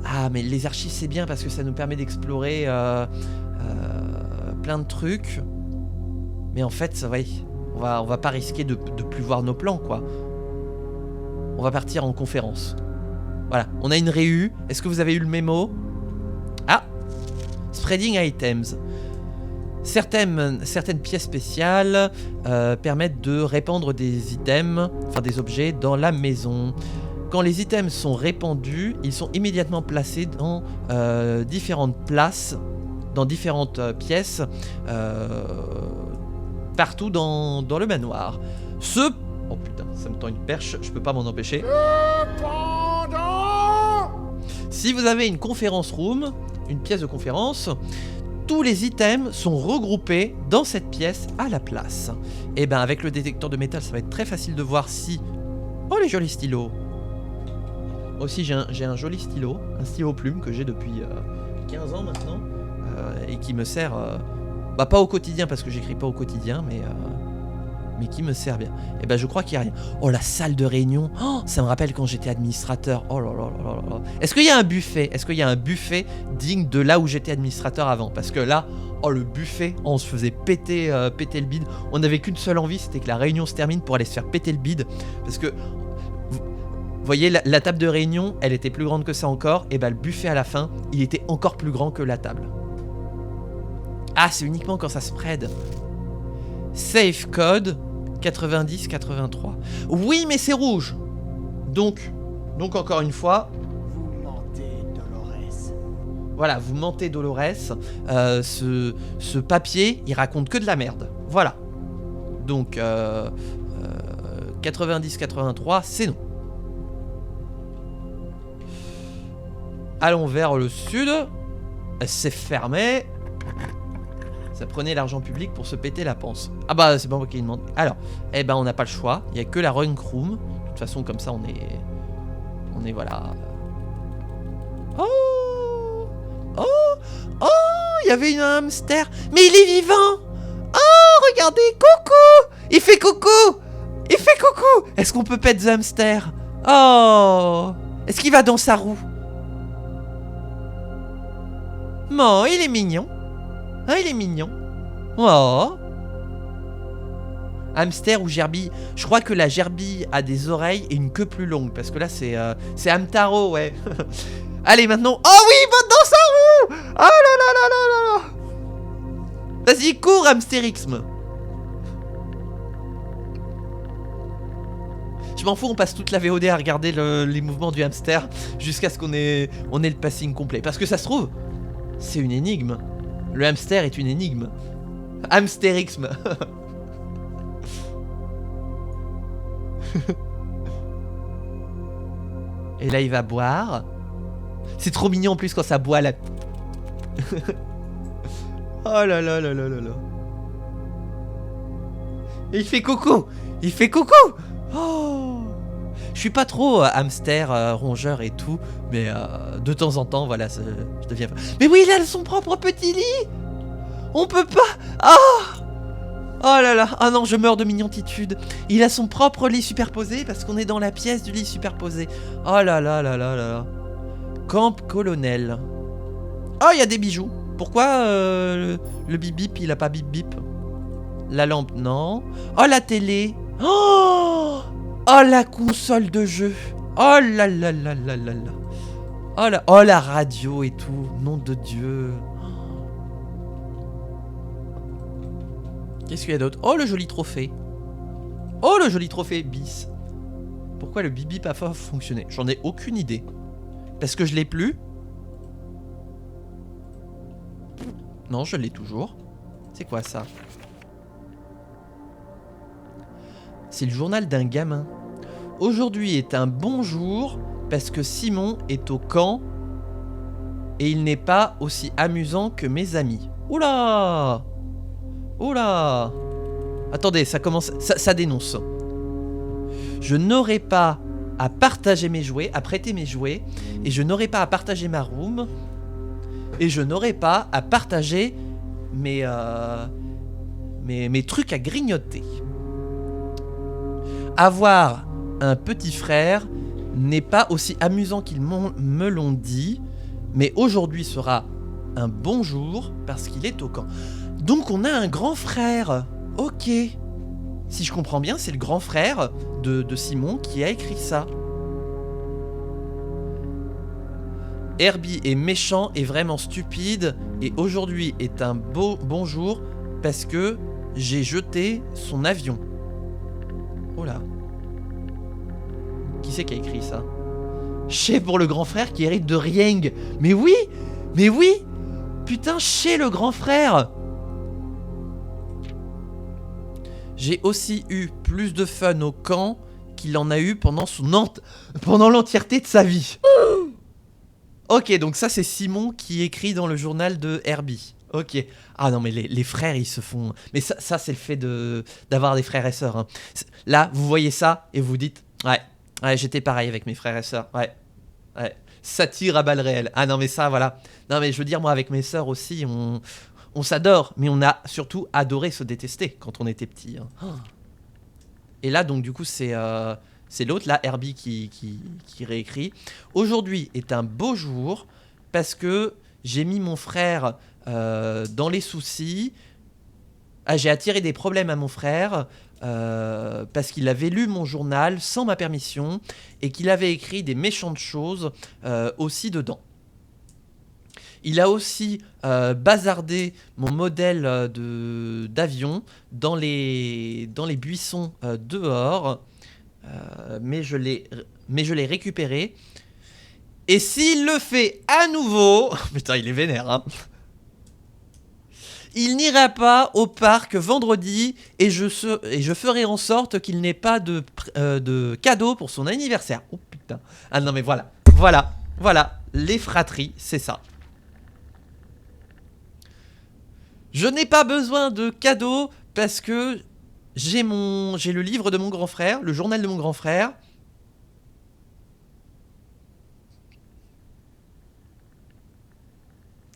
Ah mais les archives c'est bien parce que ça nous permet d'explorer plein de trucs. Mais en fait ça va, on va pas risquer de plus voir nos plans quoi. On va partir en conférence. Voilà, on a une réu. Est-ce que vous avez eu le mémo? Ah, spreading items. Certaines pièces spéciales permettent de répandre des items, enfin des objets dans la maison. Quand les items sont répandus, ils sont immédiatement placés dans différentes places, dans différentes pièces, partout dans le manoir. Oh putain, ça me tend une perche, je peux pas m'en empêcher. Si vous avez une conférence room, une pièce de conférence, tous les items sont regroupés dans cette pièce à la place. Et ben avec le détecteur de métal, ça va être très facile de voir si... Oh les jolis stylos. Aussi j'ai un joli stylo, un stylo plume que j'ai depuis 15 ans maintenant, et qui me sert... bah pas au quotidien parce que j'écris pas au quotidien, mais qui me sert bien. Et ben je crois qu'il n'y a rien. Oh la salle de réunion, oh, ça me rappelle quand j'étais administrateur. Oh là là là là là. Est-ce qu'il y a un buffet? Est-ce qu'il y a un buffet digne de là où j'étais administrateur avant? Parce que là, oh le buffet, oh, on se faisait péter le bide. On n'avait qu'une seule envie, c'était que la réunion se termine pour aller se faire péter le bide. Parce que vous voyez la table de réunion, elle était plus grande que ça encore. Et ben le buffet à la fin, il était encore plus grand que la table. Ah, c'est uniquement quand ça spread. Safe code 90-83. Oui, mais c'est rouge. Donc encore une fois... Vous mentez, Dolores. Voilà, vous mentez, Dolores. Ce papier, il raconte que de la merde. Voilà. Donc, 90-83, c'est non. Allons vers le sud. C'est fermé. Ça prenait l'argent public pour se péter la panse. Ah bah, c'est pas moi qui demande. Alors, eh ben, on n'a pas le choix. Il n'y a que la run room. De toute façon, comme ça, on est voilà. Oh! Oh! Oh! Il y avait un hamster. Mais il est vivant! Oh! Regardez! Coucou! Il fait coucou! Il fait coucou! Est-ce qu'on peut pet the hamster? Oh! Est-ce qu'il va dans sa roue? Non, il est mignon. Ah, il est mignon. Oh. Hamster ou gerbille? Je crois que la gerbille a des oreilles et une queue plus longue. Parce que là, c'est Hamtaro, ouais. Allez, maintenant. Oh oui, il va dans sa roue! Oh là là là là là là! Vas-y, cours, hamstérixme. Je m'en fous, on passe toute la VOD à regarder les mouvements du hamster jusqu'à ce qu'on ait le passing complet. Parce que ça se trouve, c'est une énigme. Le hamster est une énigme. Hamstérixme. Et là, il va boire. C'est trop mignon en plus quand ça boit là. Oh là là là là là là. Et il fait coucou. Il fait coucou. Oh. Je suis pas trop hamster, rongeur et tout, mais de temps en temps, voilà, je deviens... Mais oui, il a son propre petit lit. On peut pas... Oh. Oh là là. Ah non, je meurs de mignonitude. Il a son propre lit superposé parce qu'on est dans la pièce du lit superposé. Oh là là là là là. Camp colonel. Oh, il y a des bijoux. Pourquoi le bip bip, il a pas bip bip? La lampe, non. Oh, la télé. Oh, oh, la console de jeu. Oh là là là là là là. Oh la radio et tout. Nom de Dieu. Qu'est-ce qu'il y a d'autre? Oh, le joli trophée. Oh, le joli trophée bis. Pourquoi le bip bip a pas fonctionné? J'en ai aucune idée. Parce que je l'ai plus? Non, je l'ai toujours. C'est quoi ça? C'est le journal d'un gamin. Aujourd'hui est un bon jour parce que Simon est au camp et il n'est pas aussi amusant que mes amis. Oula! Oula! Attendez, ça commence... Ça dénonce. Je n'aurai pas à partager mes jouets, à prêter mes jouets, et je n'aurai pas à partager ma room, et je n'aurai pas à partager mes trucs à grignoter. Avoir un petit frère n'est pas aussi amusant qu'ils me l'ont dit, mais aujourd'hui sera un bon jour parce qu'il est au camp. Donc on a un grand frère. Ok. Si je comprends bien, c'est le grand frère de Simon qui a écrit ça. Herbie est méchant et vraiment stupide et aujourd'hui est un bon jour parce que j'ai jeté son avion. Oh là. Qui c'est qui a écrit ça? Chez pour le grand frère qui hérite de Rieng. Mais oui! Mais oui! Putain, chez le grand frère! J'ai aussi eu plus de fun au camp qu'il en a eu pendant l'entièreté de sa vie. Ok, donc ça c'est Simon qui écrit dans le journal de Herbie. Ok. Ah non mais les frères ils se font... Mais ça c'est le fait d'avoir des frères et sœurs. Hein. Là vous voyez ça et vous dites... Ouais, j'étais pareil avec mes frères et sœurs. Ouais. Ça tire à balles réelles. Ah non mais ça voilà. Non mais je veux dire moi avec mes sœurs aussi on s'adore. Mais on a surtout adoré se détester quand on était petits. Hein. Et là donc du coup c'est l'autre là, Herbie qui réécrit. Aujourd'hui est un beau jour parce que j'ai mis mon frère dans les soucis. Ah, j'ai attiré des problèmes à mon frère parce qu'il avait lu mon journal sans ma permission et qu'il avait écrit des méchantes choses aussi dedans. Il a aussi bazardé mon modèle d'avion dans les buissons dehors. Mais je l'ai récupéré. Et s'il le fait à nouveau... Putain, il est vénère, hein. Il n'ira pas au parc vendredi et je ferai en sorte qu'il n'ait pas de cadeau pour son anniversaire. Oh putain. Ah non mais voilà. Voilà. Les fratries, c'est ça. Je n'ai pas besoin de cadeau parce que j'ai le livre de mon grand frère, le journal de mon grand frère.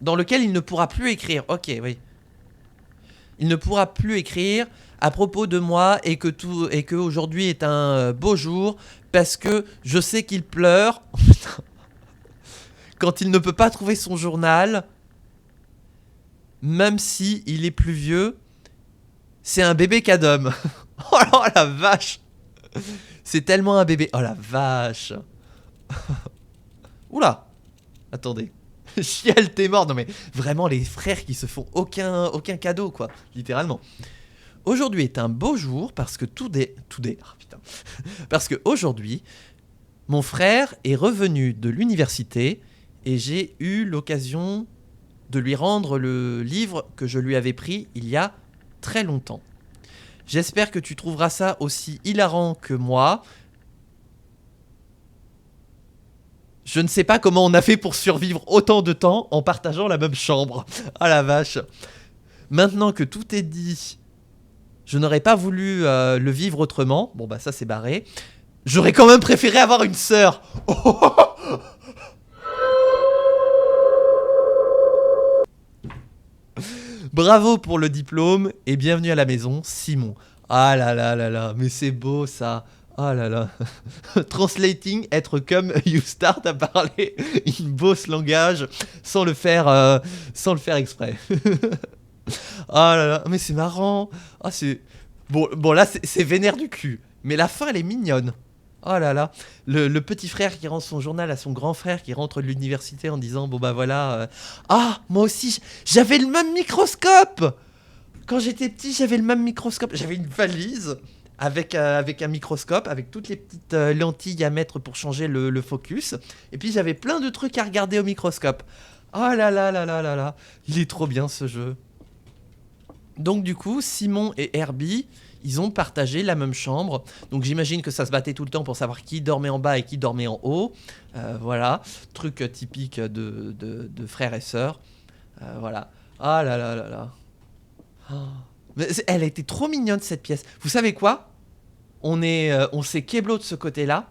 Dans lequel il ne pourra plus écrire. Ok, oui. Il ne pourra plus écrire à propos de moi et que aujourd'hui est un beau jour parce que je sais qu'il pleure quand il ne peut pas trouver son journal, même si il est plus vieux. C'est un bébé cadom. Oh la vache. C'est tellement un bébé. Oh la vache. Oula. Attendez. Chiel, t'es mort. Non mais vraiment les frères qui se font aucun cadeau quoi, littéralement. Aujourd'hui est un beau jour parce que putain. Parce que aujourd'hui, mon frère est revenu de l'université et j'ai eu l'occasion de lui rendre le livre que je lui avais pris il y a très longtemps. J'espère que tu trouveras ça aussi hilarant que moi. Je ne sais pas comment on a fait pour survivre autant de temps en partageant la même chambre. Ah la vache. Maintenant que tout est dit, je n'aurais pas voulu le vivre autrement. Bon bah ça c'est barré. J'aurais quand même préféré avoir une sœur. Bravo pour le diplôme et bienvenue à la maison, Simon. Ah là là là là, mais c'est beau ça. Ah là là. Translating, être comme you start à parler in boss langage sans le faire exprès. Ah là là, mais c'est marrant. Ah c'est bon là c'est vénère du cul, mais la fin elle est mignonne. Oh là là, le petit frère qui rend son journal à son grand frère qui rentre de l'université en disant bon bah voilà. Ah moi aussi j'avais le même microscope. Quand j'étais petit j'avais le même microscope. J'avais une valise avec un microscope, avec toutes les petites lentilles à mettre pour changer le focus. Et puis j'avais plein de trucs à regarder au microscope. Oh là là là là là là, il est trop bien ce jeu. Donc du coup, Simon et Herbie, ils ont partagé la même chambre. Donc j'imagine que ça se battait tout le temps pour savoir qui dormait en bas et qui dormait en haut. Voilà, truc typique de frères et sœurs. Voilà. Ah là là là là. Oh. Mais elle a été trop mignonne cette pièce. Vous savez quoi ? On s'est kéblo de ce côté-là,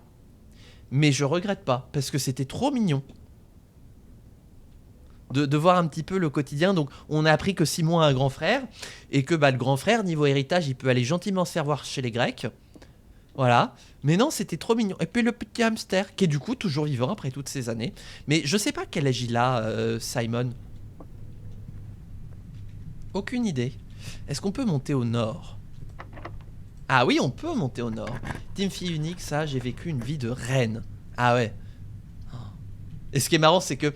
mais je regrette pas parce que c'était trop mignon de voir un petit peu le quotidien. Donc on a appris que Simon a un grand frère et que le grand frère niveau héritage il peut aller gentiment se faire voir chez les Grecs. Voilà. Mais non, c'était trop mignon. Et puis le petit hamster qui est du coup toujours vivant après toutes ces années. Mais je sais pas quel âge il a, Simon. Aucune idée. Est-ce qu'on peut monter au nord ? Ah oui, on peut monter au nord. Team fille unique, ça, j'ai vécu une vie de reine. Ah ouais. Et ce qui est marrant, c'est que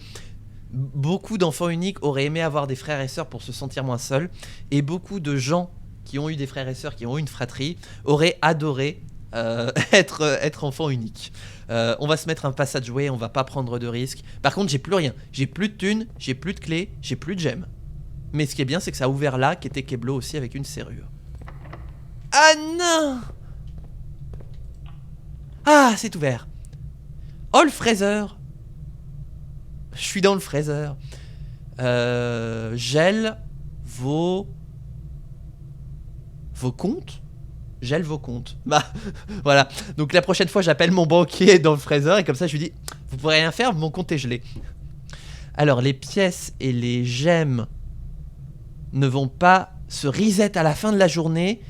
beaucoup d'enfants uniques auraient aimé avoir des frères et sœurs pour se sentir moins seuls. Et beaucoup de gens qui ont eu des frères et sœurs, qui ont eu une fratrie, auraient adoré être enfant unique. On va se mettre un pass à jouer, on va pas prendre de risques. Par contre, j'ai plus rien. J'ai plus de thunes, j'ai plus de clés, j'ai plus de gemmes. Mais ce qui est bien, c'est que ça a ouvert là, qui était Keblo aussi avec une serrure. Ah non! Ah, c'est ouvert. Oh, le fraiseur. Je suis dans le fraiseur. Gèle vos comptes. Gèle vos comptes. Bah, voilà. Donc la prochaine fois, j'appelle mon banquier dans le fraiseur et comme ça, je lui dis, vous pourrez rien faire, mon compte est gelé. Alors, les pièces et les gemmes ne vont pas se reset à la fin de la journée,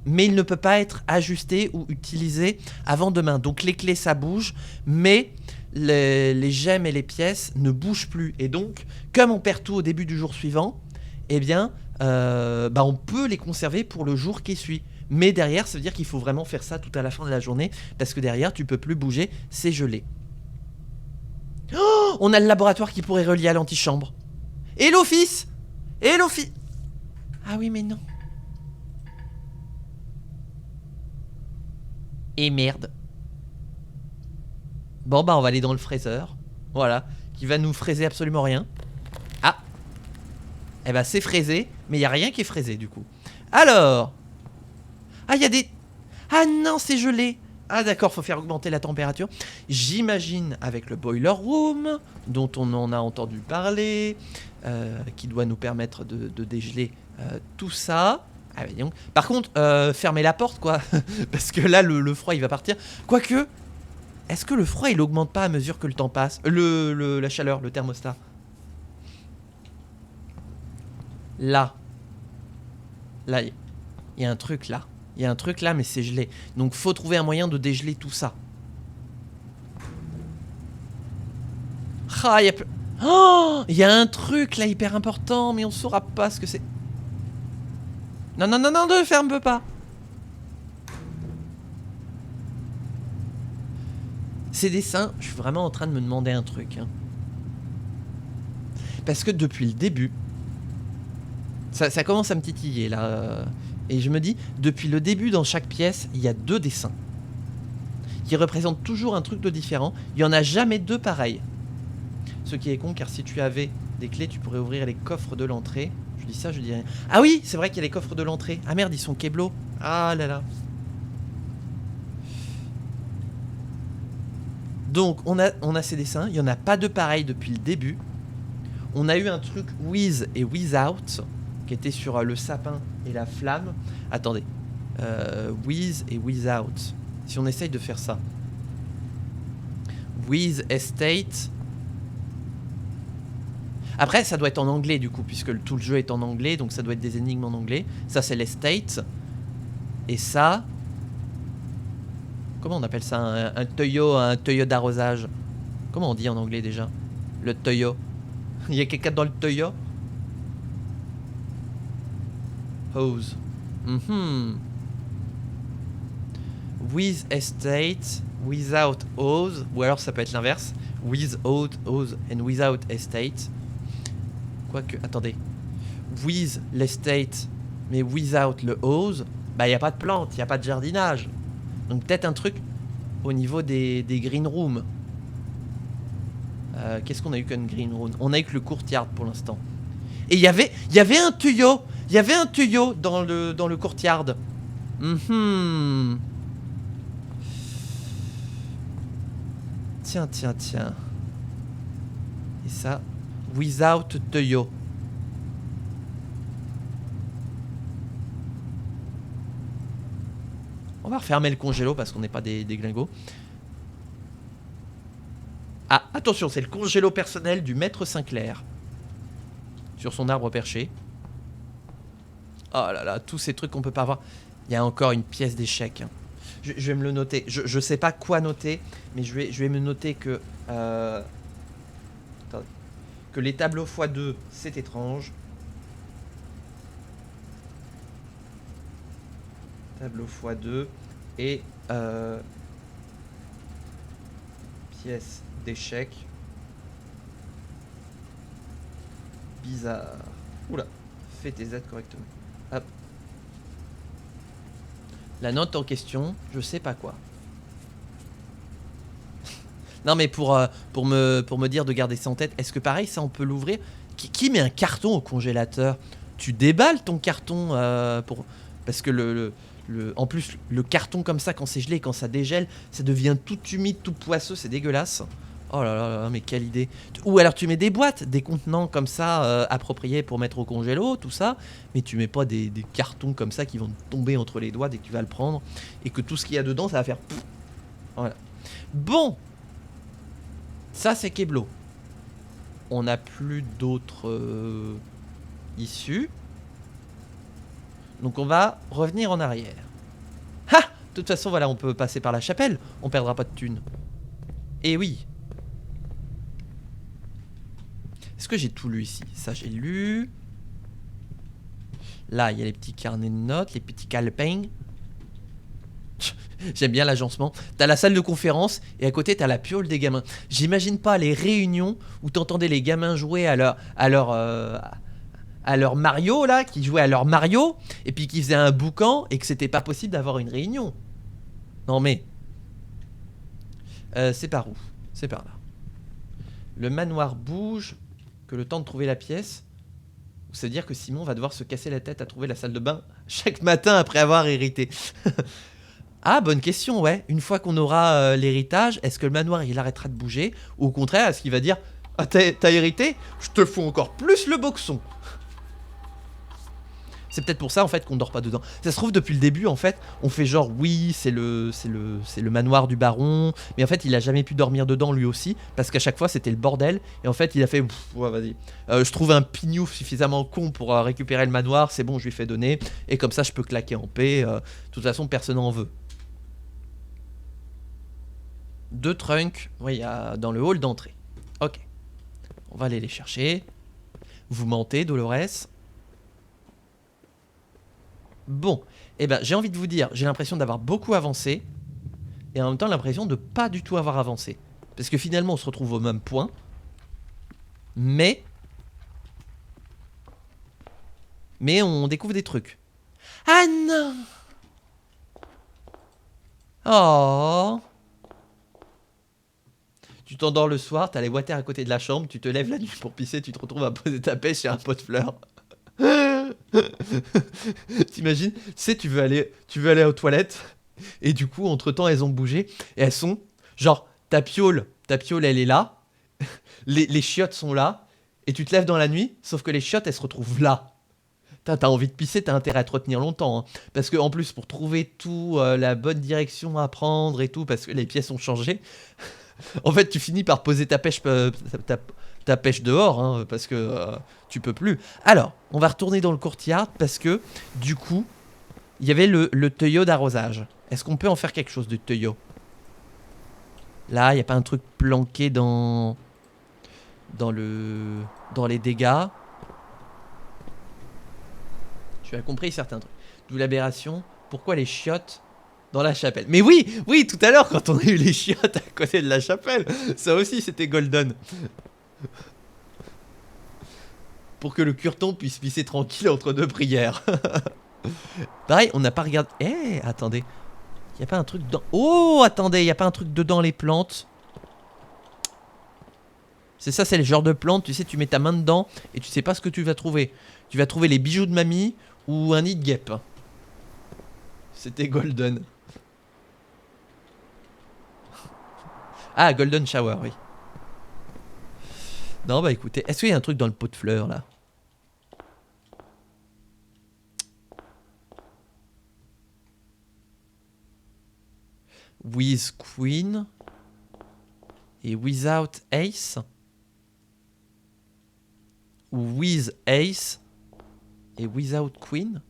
mais il ne peut pas être ajusté ou utilisé avant demain. Donc les clés ça bouge, mais les gemmes et les pièces ne bougent plus. Et donc, comme on perd tout au début du jour suivant, eh bien, on peut les conserver pour le jour qui suit. Mais derrière, ça veut dire qu'il faut vraiment faire ça tout à la fin de la journée, parce que derrière, tu peux plus bouger, c'est gelé. Oh, on a le laboratoire qui pourrait relier à l'antichambre. Hello fils. Hello fils. Ah oui mais non. Et merde. Bon bah on va aller dans le fraiseur. Voilà. Qui va nous fraiser absolument rien. Ah. Eh bah c'est fraisé. Mais il n'y a rien qui est fraisé du coup. Alors. Ah il y a des... Ah non c'est gelé. Ah d'accord, faut faire augmenter la température. J'imagine avec le boiler room, dont on en a entendu parler, qui doit nous permettre de dégeler tout ça. Ah, bah, donc. Par contre, fermez la porte quoi, parce que là le froid il va partir. Quoique, est-ce que le froid il augmente pas à mesure que le temps passe, la chaleur, le thermostat. Là, il y a un truc là. Il y a un truc là, mais c'est gelé. Donc faut trouver un moyen de dégeler tout ça. Ah, il y a... Oh, il y a un truc là hyper important, mais on saura pas ce que c'est. Non, non, non, non, ne ferme pas. Ces dessins, je suis vraiment en train de me demander un truc. Hein. Parce que depuis le début, ça commence à me titiller là. Et je me dis, depuis le début, dans chaque pièce, il y a 2 dessins. Qui représentent toujours un truc de différent. Il n'y en a jamais 2 pareils. Ce qui est con, car si tu avais des clés, tu pourrais ouvrir les coffres de l'entrée. Je dis ça, je dis rien. Ah oui, c'est vrai qu'il y a les coffres de l'entrée. Ah merde, ils sont keblo. Ah là là. Donc, on a ces dessins. Il n'y en a pas 2 pareils depuis le début. On a eu un truc with et without, qui était sur le sapin et la flamme. Attendez. With et without. Si on essaye de faire ça. With estate. Après, ça doit être en anglais du coup, puisque tout le jeu est en anglais, donc ça doit être des énigmes en anglais. Ça, c'est l'estate. Et ça... Comment on appelle ça? Un tuyau d'arrosage. Comment on dit en anglais déjà? Le tuyau. Il y a quelqu'un dans le tuyau? Hose. With estate, without hose. Ou alors ça peut être l'inverse. Without hose and without estate. Quoique, attendez. With l'estate, mais without le hose, bah il n'y a pas de plantes, il n'y a pas de jardinage. Donc peut-être un truc au niveau des green rooms. Qu'est-ce qu'on a eu comme green room? On a eu que le courtyard pour l'instant. Et il y avait un tuyau. Il y avait un tuyau dans le courtyard. Tiens. Et ça, without tuyau. On va refermer le congélo parce qu'on n'est pas des glingos. Ah, attention, c'est le congélo personnel du maître Sinclair. Sur son arbre perché. Oh là là, tous ces trucs qu'on peut pas voir. Il y a encore une pièce d'échec. Je vais me le noter. Je sais pas quoi noter, mais je vais me noter que... que les tableaux x2, c'est étrange. Tableau x2 et pièce d'échec. Bizarre. Oula, fais tes Z correctement. Hop. La note en question, je sais pas quoi. Non mais pour me dire de garder ça en tête, est-ce que pareil ça on peut l'ouvrir? Qui met un carton au congélateur? Tu déballes ton carton parce que en plus le carton comme ça quand c'est gelé, quand ça dégèle, ça devient tout humide, tout poisseux, c'est dégueulasse. Oh là là là, mais quelle idée. Ou alors tu mets des boîtes, des contenants comme ça appropriés pour mettre au congélo, tout ça, mais tu mets pas des cartons comme ça qui vont tomber entre les doigts dès que tu vas le prendre et que tout ce qu'il y a dedans ça va faire pff. Voilà. Bon, ça c'est Keblo. On n'a plus d'autres issues. Donc on va revenir en arrière. Ha! De toute façon voilà, on peut passer par la chapelle, on perdra pas de thunes. Et oui. Est-ce que j'ai tout lu ici? Ça j'ai lu. Là il y a les petits carnets de notes, les petits calepins. J'aime bien l'agencement. T'as la salle de conférence et à côté t'as la piole des gamins. J'imagine pas les réunions où t'entendais les gamins jouer à leur Mario là, qui jouaient à leur Mario et puis qui faisaient un boucan et que c'était pas possible d'avoir une réunion. Non mais c'est par où? C'est par là. Le manoir bouge que le temps de trouver la pièce. Ça veut dire que Simon va devoir se casser la tête à trouver la salle de bain chaque matin après avoir hérité. Ah, bonne question, ouais. Une fois qu'on aura l'héritage, est-ce que le manoir il arrêtera de bouger? Ou au contraire, est-ce qu'il va dire ah, t'as hérité? Je te fous encore plus le boxon. C'est peut-être pour ça en fait qu'on dort pas dedans. Ça se trouve depuis le début en fait, on fait genre oui c'est le manoir du baron, mais en fait il a jamais pu dormir dedans lui aussi parce qu'à chaque fois c'était le bordel et en fait il a fait ouais, vas-y, je trouve un pignouf suffisamment con pour récupérer le manoir, c'est bon je lui fais donner et comme ça je peux claquer en paix. De toute façon personne n'en veut. 2 trunks, oui il y a dans le hall d'entrée. Ok, on va aller les chercher. Vous mentez Dolores? Bon, eh ben j'ai envie de vous dire, j'ai l'impression d'avoir beaucoup avancé et en même temps l'impression de pas du tout avoir avancé. Parce que finalement on se retrouve au même point. Mais on découvre des trucs. Ah non! Oh! Tu t'endors le soir, t'as les water à côté de la chambre, tu te lèves la nuit pour pisser, tu te retrouves à poser ta pêche sur un pot de fleurs. T'imagines, tu sais, tu veux aller aux toilettes et du coup entre temps elles ont bougé et elles sont genre ta piole elle est là, les chiottes sont là et tu te lèves dans la nuit sauf que les chiottes elles se retrouvent là. T'as envie de pisser, t'as intérêt à te retenir longtemps hein. Parce que en plus pour trouver tout la bonne direction à prendre et tout parce que les pièces ont changé. En fait tu finis par poser ta pêche ta pêche dehors hein, parce que tu peux plus. Alors, on va retourner dans le courtyard parce que du coup, il y avait le tuyau d'arrosage. Est-ce qu'on peut en faire quelque chose du tuyau? Là, il n'y a pas un truc planqué dans les dégâts. Tu as compris certains trucs. D'où l'aberration. Pourquoi les chiottes dans la chapelle? Mais oui, tout à l'heure quand on a eu les chiottes à côté de la chapelle, ça aussi c'était golden. Pour que le curton puisse pisser tranquille entre 2 prières. Pareil, on n'a pas regardé... Eh, attendez. Y a pas un truc dans... Oh, attendez, y a pas un truc dedans les plantes? C'est ça, c'est le genre de plantes, tu sais, tu mets ta main dedans et tu sais pas ce que tu vas trouver. Tu vas trouver les bijoux de mamie ou un nid de guêpe. C'était golden. Ah, golden shower, oui. Non, bah écoutez, est-ce qu'il y a un truc dans le pot de fleurs là? With Queen et Without Ace ou With Ace et Without Queen? De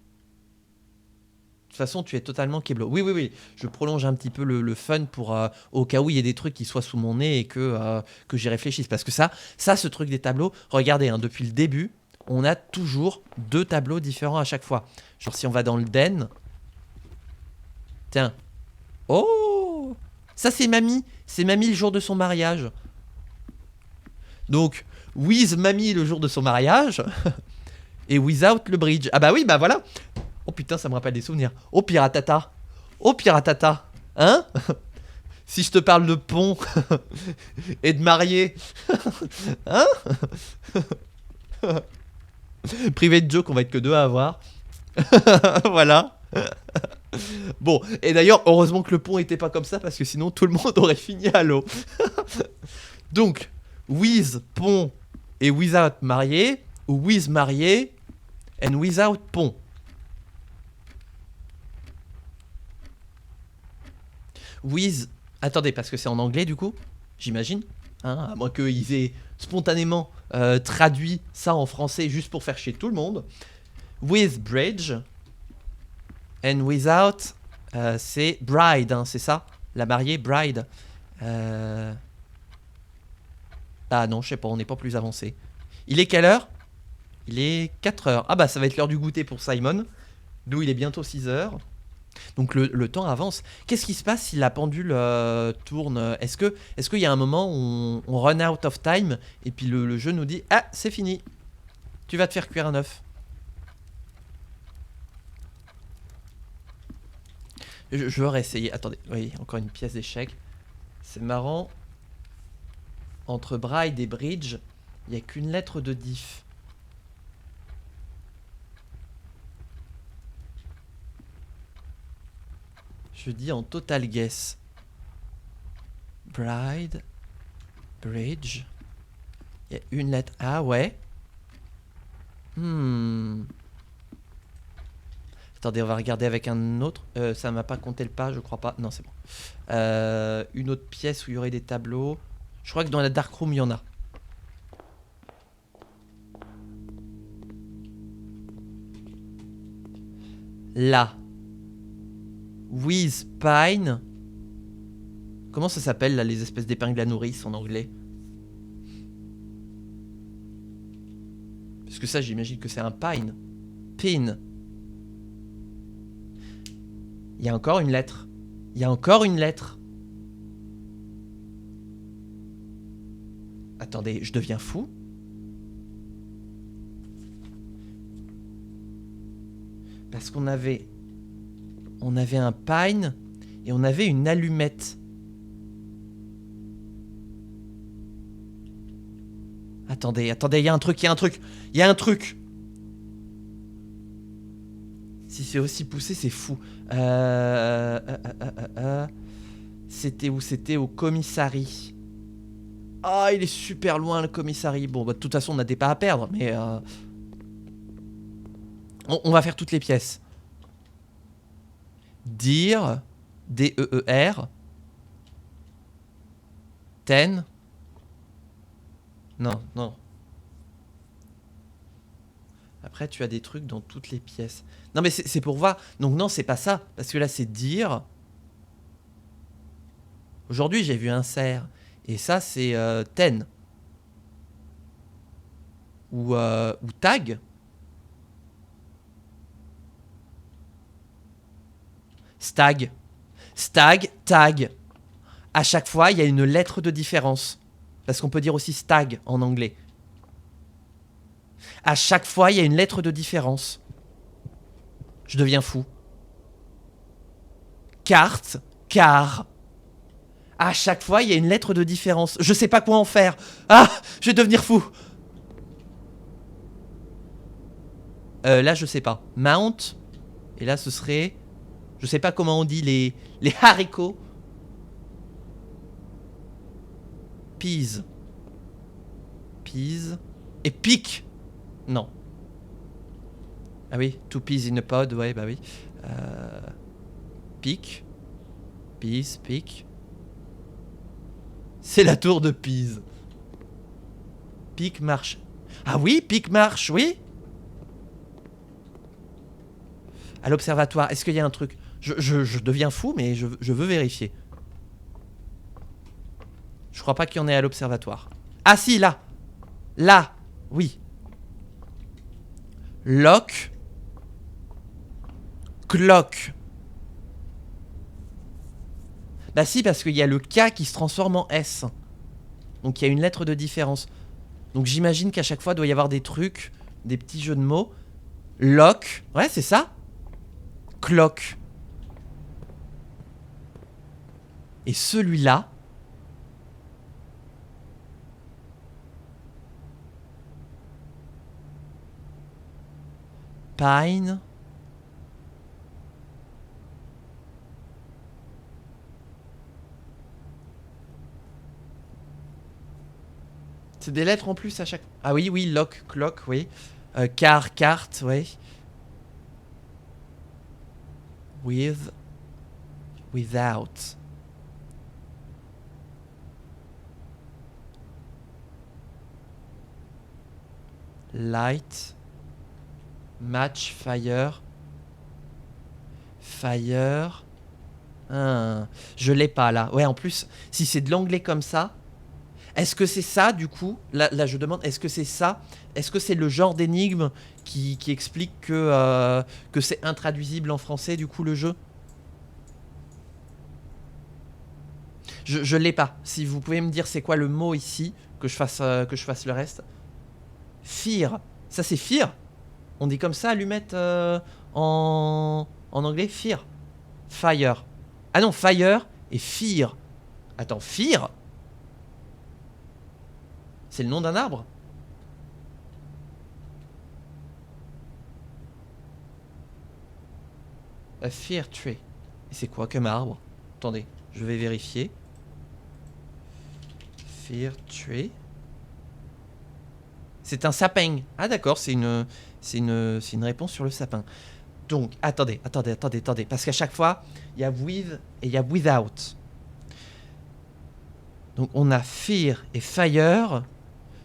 toute façon, tu es totalement Keblo. Oui, je prolonge un petit peu le fun pour au cas où il y ait des trucs qui soient sous mon nez et que j'y réfléchisse. Parce que ça, ce truc des tableaux, regardez, hein, depuis le début, on a toujours 2 tableaux différents à chaque fois. Genre si on va dans le den... Tiens. Oh! Ça c'est Mamie le jour de son mariage. Donc, with Mamie le jour de son mariage et without le bridge. Ah bah oui, bah voilà. Oh putain, ça me rappelle des souvenirs. Oh Piratata. Hein? Si je te parle de pont et de marié. Hein? Private joke, on va être que 2 à avoir. Voilà. Bon, et d'ailleurs, heureusement que le pont était pas comme ça parce que sinon tout le monde aurait fini à l'eau. Donc, with pont et without marié, ou with marié and without pont. With... Attendez, parce que c'est en anglais du coup, j'imagine. Hein, à moins qu'ils aient spontanément traduit ça en français juste pour faire chier tout le monde. With bridge and without, c'est bride, hein, c'est ça? La mariée, bride. Ah non, je sais pas, on n'est pas plus avancé. Il est quelle heure? Il est 4 heures. Ah bah ça va être l'heure du goûter pour Simon. D'où il est bientôt 6 heures. Donc le temps avance. Qu'est-ce qui se passe si la pendule tourne? Est-ce qu'il y a un moment où on run out of time et puis le jeu nous dit ah c'est fini, tu vas te faire cuire un œuf. Je vais réessayer. Attendez, oui, encore une pièce d'échec. C'est marrant. Entre Bride et Bridge, il n'y a qu'une lettre de diff. Je dis en total guess. Bride, Bridge. Il y a une lettre. Ah ouais. Attendez, on va regarder avec un autre. Ça m'a pas compté le pas, je crois pas. Non, c'est bon. Une autre pièce où il y aurait des tableaux. Je crois que dans la dark room, il y en a. Là. With Pine. Comment ça s'appelle là, les espèces d'épingles à nourrice en anglais? Parce que ça, j'imagine que c'est un pine. Pin. Il y a encore une lettre. Il y a encore une lettre. Attendez, je deviens fou. Parce qu'on avait... On avait un pine et on avait une allumette. Attendez, attendez, il y a un truc, il y a un truc. Il y a un truc. Si c'est aussi poussé, c'est fou. C'était où? C'était au commissariat. Ah, il est super loin le commissariat. Bon, bah, de toute façon, on n'a des pas à perdre, mais... On va faire toutes les pièces. Dire, D-E-E-R. Ten. Non, non. Après, tu as des trucs dans toutes les pièces. Non, mais c'est pour voir. Donc non, c'est pas ça. Parce que là, c'est dire. Aujourd'hui, j'ai vu un cerf. Et ça, c'est ten. Ou tag. Stag. Stag, tag. À chaque fois, il y a une lettre de différence. Parce qu'on peut dire aussi stag en anglais. À chaque fois, il y a une lettre de différence. Je deviens fou. Carte, car. À chaque fois, il y a une lettre de différence. Je sais pas quoi en faire. Ah, je vais devenir fou. Là, je sais pas. Mount. Et là, ce serait... Je sais pas comment on dit les haricots. Peas. Peas. Et pique. Non. Ah oui, two peas in a pod, ouais, bah oui. Pique. Peas, pique. C'est la tour de Pise. Pique marche. Ah oui, pique marche, oui. À l'observatoire, est-ce qu'il y a un truc? Je deviens fou, mais je veux vérifier. Je crois pas qu'il y en ait à l'observatoire. Ah si, là. Là, oui. Lock. Clock. Bah si, parce qu'il y a le K qui se transforme en S. Donc il y a une lettre de différence. Donc j'imagine qu'à chaque fois, il doit y avoir des trucs, des petits jeux de mots. Lock. Ouais, c'est ça. Clock. Et celui-là... Pine. C'est des lettres en plus à chaque... Ah oui, oui, lock, clock, oui. Car, carte, oui. With. Without. Light. Match, fire. Fire. Ah, je l'ai pas là. Ouais, en plus, si c'est de l'anglais comme ça... Est-ce que c'est ça, du coup? Là, je demande, est-ce que c'est ça? Est-ce que c'est le genre d'énigme qui explique que c'est intraduisible en français, du coup, le jeu? Je l'ai pas. Si vous pouvez me dire c'est quoi le mot ici, que je fasse le reste. Fear. Ça c'est fear. On dit comme ça, allumette en anglais, fear. Fire. Ah non, fire et fear. Attends, fear? C'est le nom d'un arbre? A fear tree. Et c'est quoi comme arbre? Attendez, je vais vérifier. Fear tree. C'est un sapin. Ah d'accord, c'est une réponse sur le sapin. Donc, attendez. Parce qu'à chaque fois, il y a with et il y a without. Donc, on a fear et fire.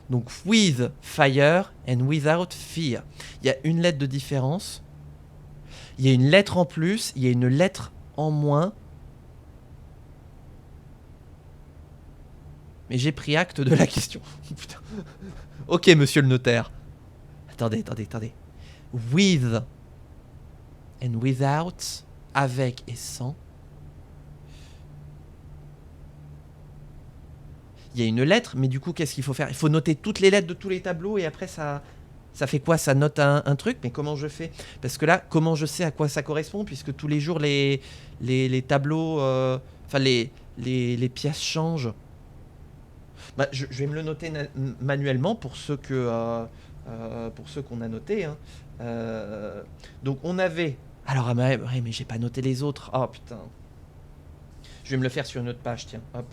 Donc, with fire and without fear. Il y a une lettre de différence. Il y a une lettre en plus. Il y a une lettre en moins. Mais j'ai pris acte de la question. Putain. Ok, monsieur le notaire. Attendez. With and without, avec et sans. Il y a une lettre, mais du coup, qu'est-ce qu'il faut faire? Il faut noter toutes les lettres de tous les tableaux et après, ça fait quoi? Ça note un truc, mais comment je fais? Parce que là, comment je sais à quoi ça correspond? Puisque tous les jours, les tableaux, enfin, les pièces changent. Bah, je vais me le noter manuellement pour ceux qu'on a notés. Hein. Donc, on avait... Alors, ouais, mais j'ai pas noté les autres. Oh, putain. Je vais me le faire sur une autre page, tiens. Hop.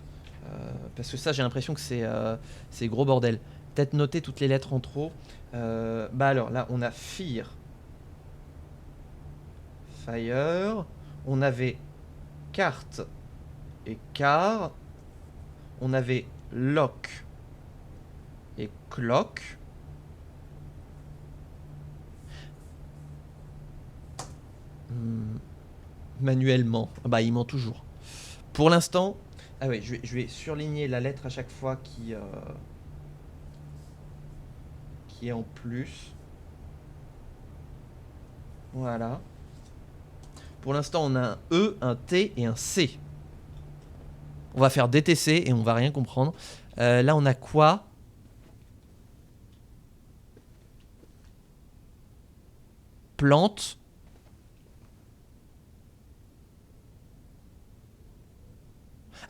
Parce que ça, j'ai l'impression que c'est gros bordel. Peut-être noter toutes les lettres en trop. Bah alors, là, on a fear. Fire. On avait carte et car. On avait lock et clock. Manuellement. Bah, il ment toujours. Pour l'instant... Ah ouais, je vais surligner la lettre à chaque fois qui est en plus. Voilà. Pour l'instant, on a un E, un T et un C. On va faire DTC et on va rien comprendre. Là, on a quoi? Plante.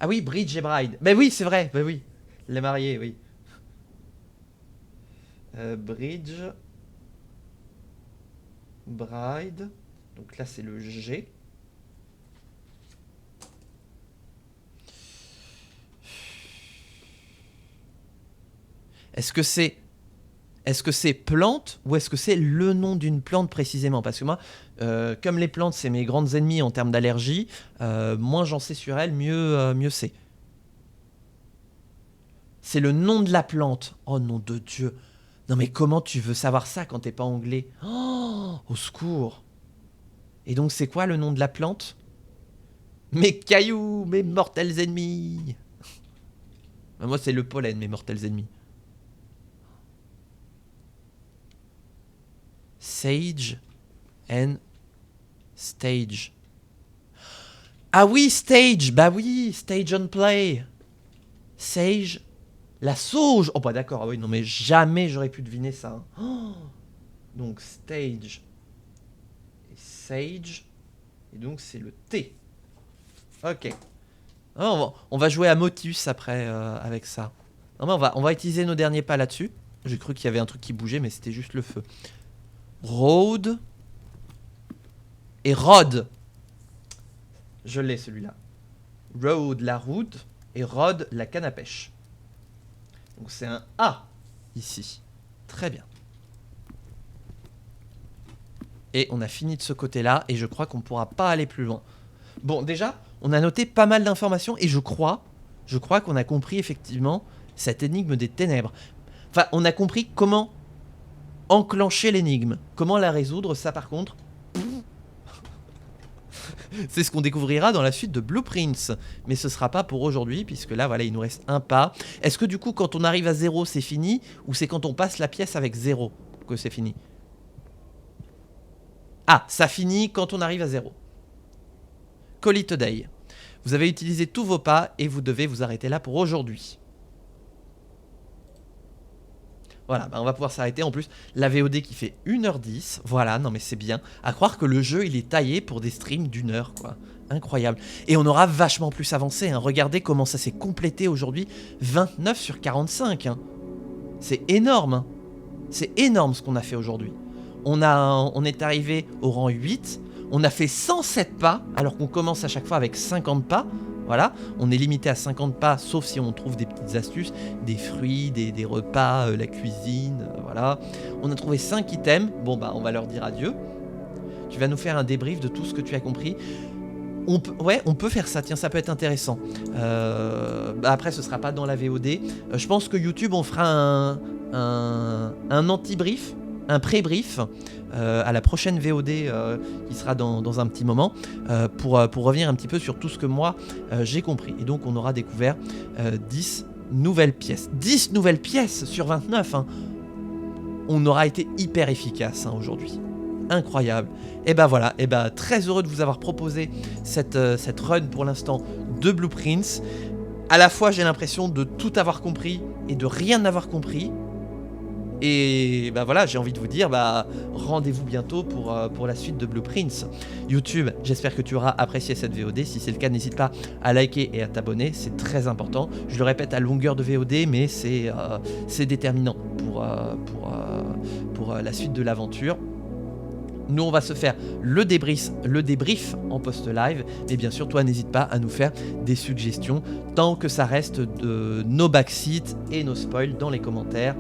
Ah oui, bridge et bride. Ben oui, c'est vrai. Ben oui. Les mariés, oui. Bridge. Bride. Donc là, c'est le G. Est-ce que c'est plante ou est-ce que c'est le nom d'une plante précisément? Parce que moi, comme les plantes, c'est mes grandes ennemies en termes d'allergie, moins j'en sais sur elles, mieux c'est. C'est le nom de la plante. Oh nom de Dieu. Non mais comment tu veux savoir ça quand t'es pas anglais? Oh, au secours. Et donc c'est quoi le nom de la plante? Mes cailloux, mes mortels ennemis. Moi c'est le pollen, mes mortels ennemis. Sage and stage. Ah oui, stage. Bah oui, stage and play. Sage, la sauge. Oh bah d'accord, ah oui, non mais jamais j'aurais pu deviner ça. Hein. Oh. Donc stage et sage. Et donc c'est le T. Ok. On va jouer à Motus après avec ça. Non, mais on va utiliser nos derniers pas là-dessus. J'ai cru qu'il y avait un truc qui bougeait, mais c'était juste le feu. Road et Rod. Je l'ai celui-là. Road, la route, et Rod, la canne à pêche. Donc c'est un A ici. Très bien. Et on a fini de ce côté-là, et je crois qu'on ne pourra pas aller plus loin. Bon, déjà, on a noté pas mal d'informations, et je crois qu'on a compris effectivement cette énigme des ténèbres. Enfin, on a compris comment enclencher l'énigme. Comment la résoudre, ça par contre... C'est ce qu'on découvrira dans la suite de Blueprints. Mais ce sera pas pour aujourd'hui, puisque là, voilà, il nous reste un pas. Est-ce que du coup, quand on arrive à 0, c'est fini? Ou c'est quand on passe la pièce avec 0 que c'est fini? Ah, ça finit quand on arrive à 0. Call it a day. Vous avez utilisé tous vos pas et vous devez vous arrêter là pour aujourd'hui. Voilà, bah on va pouvoir s'arrêter. En plus, la VOD qui fait 1h10. Voilà, non mais c'est bien. À croire que le jeu, il est taillé pour des streams d'1 heure, quoi. Incroyable. Et on aura vachement plus avancé, hein. Regardez comment ça s'est complété aujourd'hui. 29 sur 45, hein. C'est énorme, hein. C'est énorme ce qu'on a fait aujourd'hui. On est arrivé au rang 8. On a fait 107 pas, alors qu'on commence à chaque fois avec 50 pas. Voilà, on est limité à 50 pas, sauf si on trouve des petites astuces, des fruits, des repas, la cuisine, voilà. On a trouvé 5 items, bon bah on va leur dire adieu. Tu vas nous faire un débrief de tout ce que tu as compris. On peut faire ça, tiens, ça peut être intéressant. Bah après, ce sera pas dans la VOD. Je pense que YouTube, on fera un anti-brief, un pré-brief à la prochaine VOD qui sera dans un petit moment pour revenir un petit peu sur tout ce que moi j'ai compris. Et donc on aura découvert 10 nouvelles pièces. 10 nouvelles pièces sur 29, hein. On aura été hyper efficace, hein, aujourd'hui. Incroyable. Et ben voilà, et ben très heureux de vous avoir proposé cette run pour l'instant de Blueprints. À la fois j'ai l'impression de tout avoir compris et de rien avoir compris. Et bah voilà, j'ai envie de vous dire, bah rendez-vous bientôt pour la suite de Blueprints. YouTube, j'espère que tu auras apprécié cette VOD. Si c'est le cas, n'hésite pas à liker et à t'abonner, c'est très important. Je le répète à longueur de VOD, mais c'est déterminant pour la suite de l'aventure. Nous, on va se faire le débrief en post-live. Mais bien sûr, toi, n'hésite pas à nous faire des suggestions tant que ça reste de nos backseats et nos spoils dans les commentaires.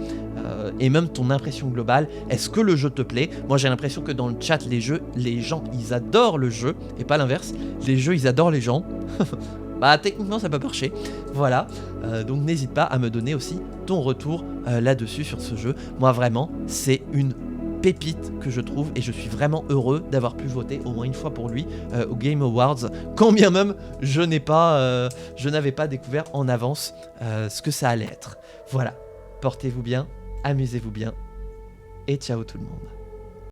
Et même ton impression globale. Est-ce que le jeu te plaît? Moi, j'ai l'impression que dans le chat, les gens, ils adorent le jeu. Et pas l'inverse. Les jeux, ils adorent les gens. Bah, techniquement, ça peut marcher. Voilà. Donc, n'hésite pas à me donner aussi ton retour là-dessus sur ce jeu. Moi, vraiment, c'est une pépite que je trouve et je suis vraiment heureux d'avoir pu voter au moins une fois pour lui au Game Awards, quand bien même je n'avais pas découvert en avance ce que ça allait être. Voilà, portez-vous bien, amusez-vous bien et ciao tout le monde.